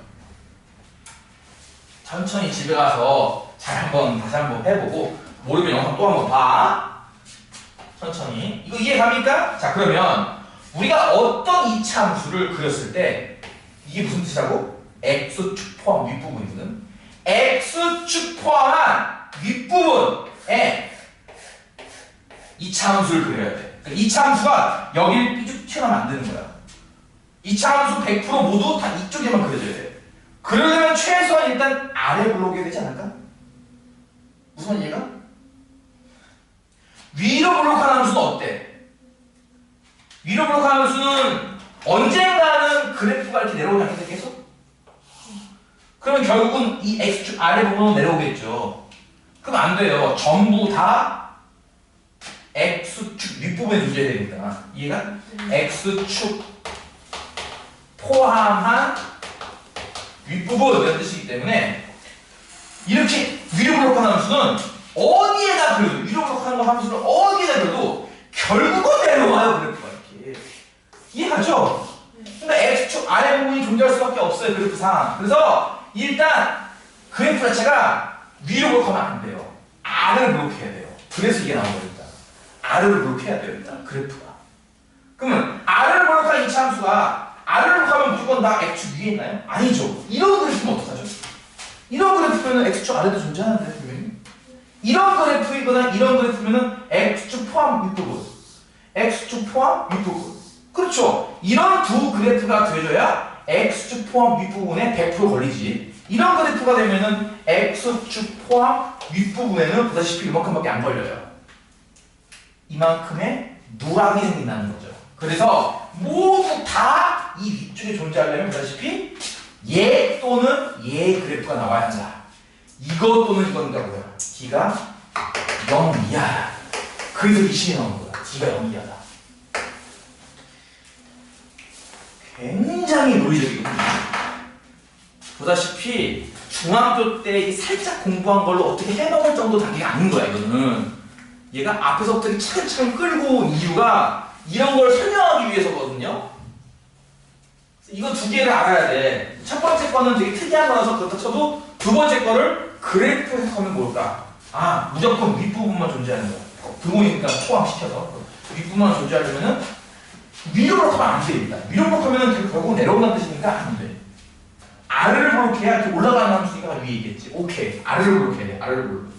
천천히 집에 가서 다시 한번 해보고, 모르면 영상 또 한번 봐. 천천히. 이거 이해갑니까? 자, 그러면 우리가 어떤 2차 함수를 그렸을 때 이게 무슨 뜻이라고? x축 포함 윗부분이거든. x축 포함한 윗부분에 2차 함수를 그려야 돼. 그러니까 2차 함수가 여기를 삐죽 튀어나오면 안 되는 거야. 2차 함수 100% 모두 다 이쪽에만 그려져야 돼. 그러려면 최소한 일단 아래 블록이 되지 않을까? 무슨 얘기가? 위로 블록하는 함수는 어때? 위로 블록하는 함수는 언젠가는 그래프가 이렇게 내려오지 않겠어 계속? 그러면 결국은 이 x축 아래 부분은 내려오겠죠. 그럼 안 돼요. 전부 다 x축 윗부분에 존재해야 되니까. 이해가? x축 포함한 윗부분이라는 뜻이기 때문에 이렇게 위로 블록하는 함수는 어디에다 그려도, 위로 블록하는 함수를 어디에다 그려도 결국은 내려와요, 그래프가 이렇게. 이해가죠? 그러니까 x축 아래 부분이 존재할 수밖에 없어요, 그래프상. 그래서 일단 그래프 자체가 위로 블록하면 안 돼요. 아래를 블록해야 돼요. 그래서 이게 나온 거니까. 아래를 블록해야 돼요, 일단 그래프가. 그러면 아래를 블록한 2차 함수가 아래를 블록하면 무조건 다 x축 위에 있나요? 아니죠. 이런 그래프면 어떡하죠? 이런 그래프면은 x축 아래도 존재하는데 분명히. 이런 그래프이거나 이런 그래프면은 x축 포함 윗부분, x축 포함 윗부분. 그렇죠. 이런 두 그래프가 돼줘야 x축 포함 윗부분에 100% 걸리지. 이런 그래프가 되면은 x축 포함 윗부분에는 보다시피 이만큼밖에 안 걸려요. 이만큼의 누락이 생긴다는 거죠. 그래서 모두 다 이 위쪽에 존재하려면 보다시피 얘 또는 얘의 그래프가 나와야 한다. 이거 또는 이건가고요. D가 0 이하야. 그래서 이 식이 나오는 거야. D가 0 이하다. 굉장히 논리적이거든요. 보다시피 중학교 때 살짝 공부한 걸로 어떻게 해먹을 정도 단계가 아닌 거야, 이거는. 얘가 앞에서부터 차근차근 끌고 온 이유가 이런 걸 설명하기 위해서거든요. 이거 두 개를 알아야 돼. 첫 번째 거는 되게 특이한 거라서 그렇다 쳐도 두 번째 거를 그래프 해석하면 뭘까? 아, 무조건 윗부분만 존재하는 거야. 부모니까 포함시켜서 윗부분만 존재하려면은 위로 블록하면 안 됩니다. 위로 블록하면은 결국 내려온다는 뜻이니까 안 돼. 아래를 블록해야 이렇게 올라가는 함수니까 위에 있겠지. 오케이. 아래를 블록해야 돼. 아래를 블록.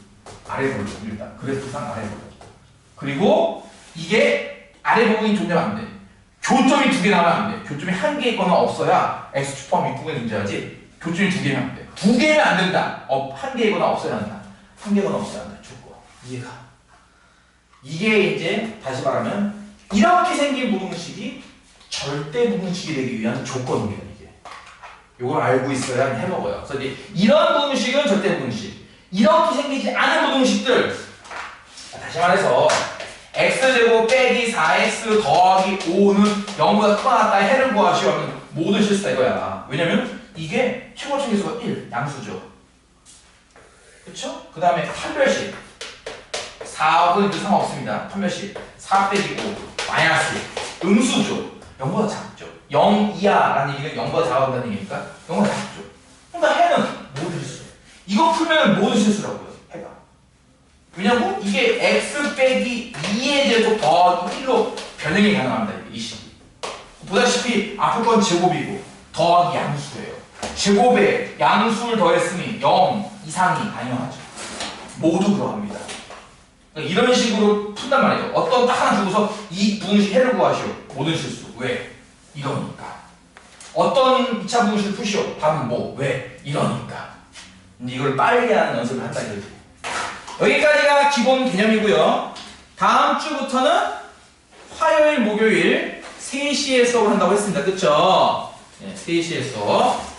아래 블록. 일단 그래프상 아래 블록. 그리고 이게 아래 부분이 존재하면 안 돼. 교점이 두 개 나오면 안 돼. 교점이 한 개 있거나 없어야 x축 포함 윗부분에 존재하지. 교점이 두 개면 안 돼. 두 개면 안 된다. 한 개이거나 없어야 한다. 한 개거나 없어야 한다. 조건. 이해가. 이게 이제 다시 말하면 이렇게 생긴 부등식이 절대 부등식이 되기 위한 조건입니다. 이게. 이걸 알고 있어야 해먹어요. 그래서 이제 이런 부등식은 절대 부등식. 이렇게 생기지 않은 부등식들. 다시 말해서 x제곱 빼기 4x 더하기 5는 0보다 크거나 같다 해를 구하시오 하면 모든 실수다 이거야. 왜냐면 이게 최고 합천계수가 1, 양수죠. 그쵸? 그 다음에 판별식 4분 상관없습니다. 판별식 4 빼기 5 마이너스 1 음수죠. 0보다 작죠. 0 이하라는 얘기는 0보다 작아진다는 얘기니까 0보다 작죠. 그러니까 해는 모든 실수. 이거 풀면 모든 실수라고요. 해가. 왜냐고 이게 x 빼기 2의 제곱 더하기 1로 변형이 가능합니다. 이 식이. 보다시피 앞에 건 제곱이고 더하기 양수예요. 제곱에 양수를 더했으니 0 이상이 당연하죠. 모두 그러합니다. 그러니까 이런 식으로 푼단 말이에요. 어떤 딱 하나 주고서 이 부등식 해를 구하시오. 모든 실수. 왜? 이러니까. 어떤 2차 부등식을 푸시오. 답은 뭐? 왜? 이러니까. 근데 이걸 빨리 하는 연습을 한다 이거지. 여기까지가 기본 개념이고요. 다음 주부터는 화요일, 목요일 3시에 수업을 한다고 했습니다. 그쵸? 네, 3시에 수업.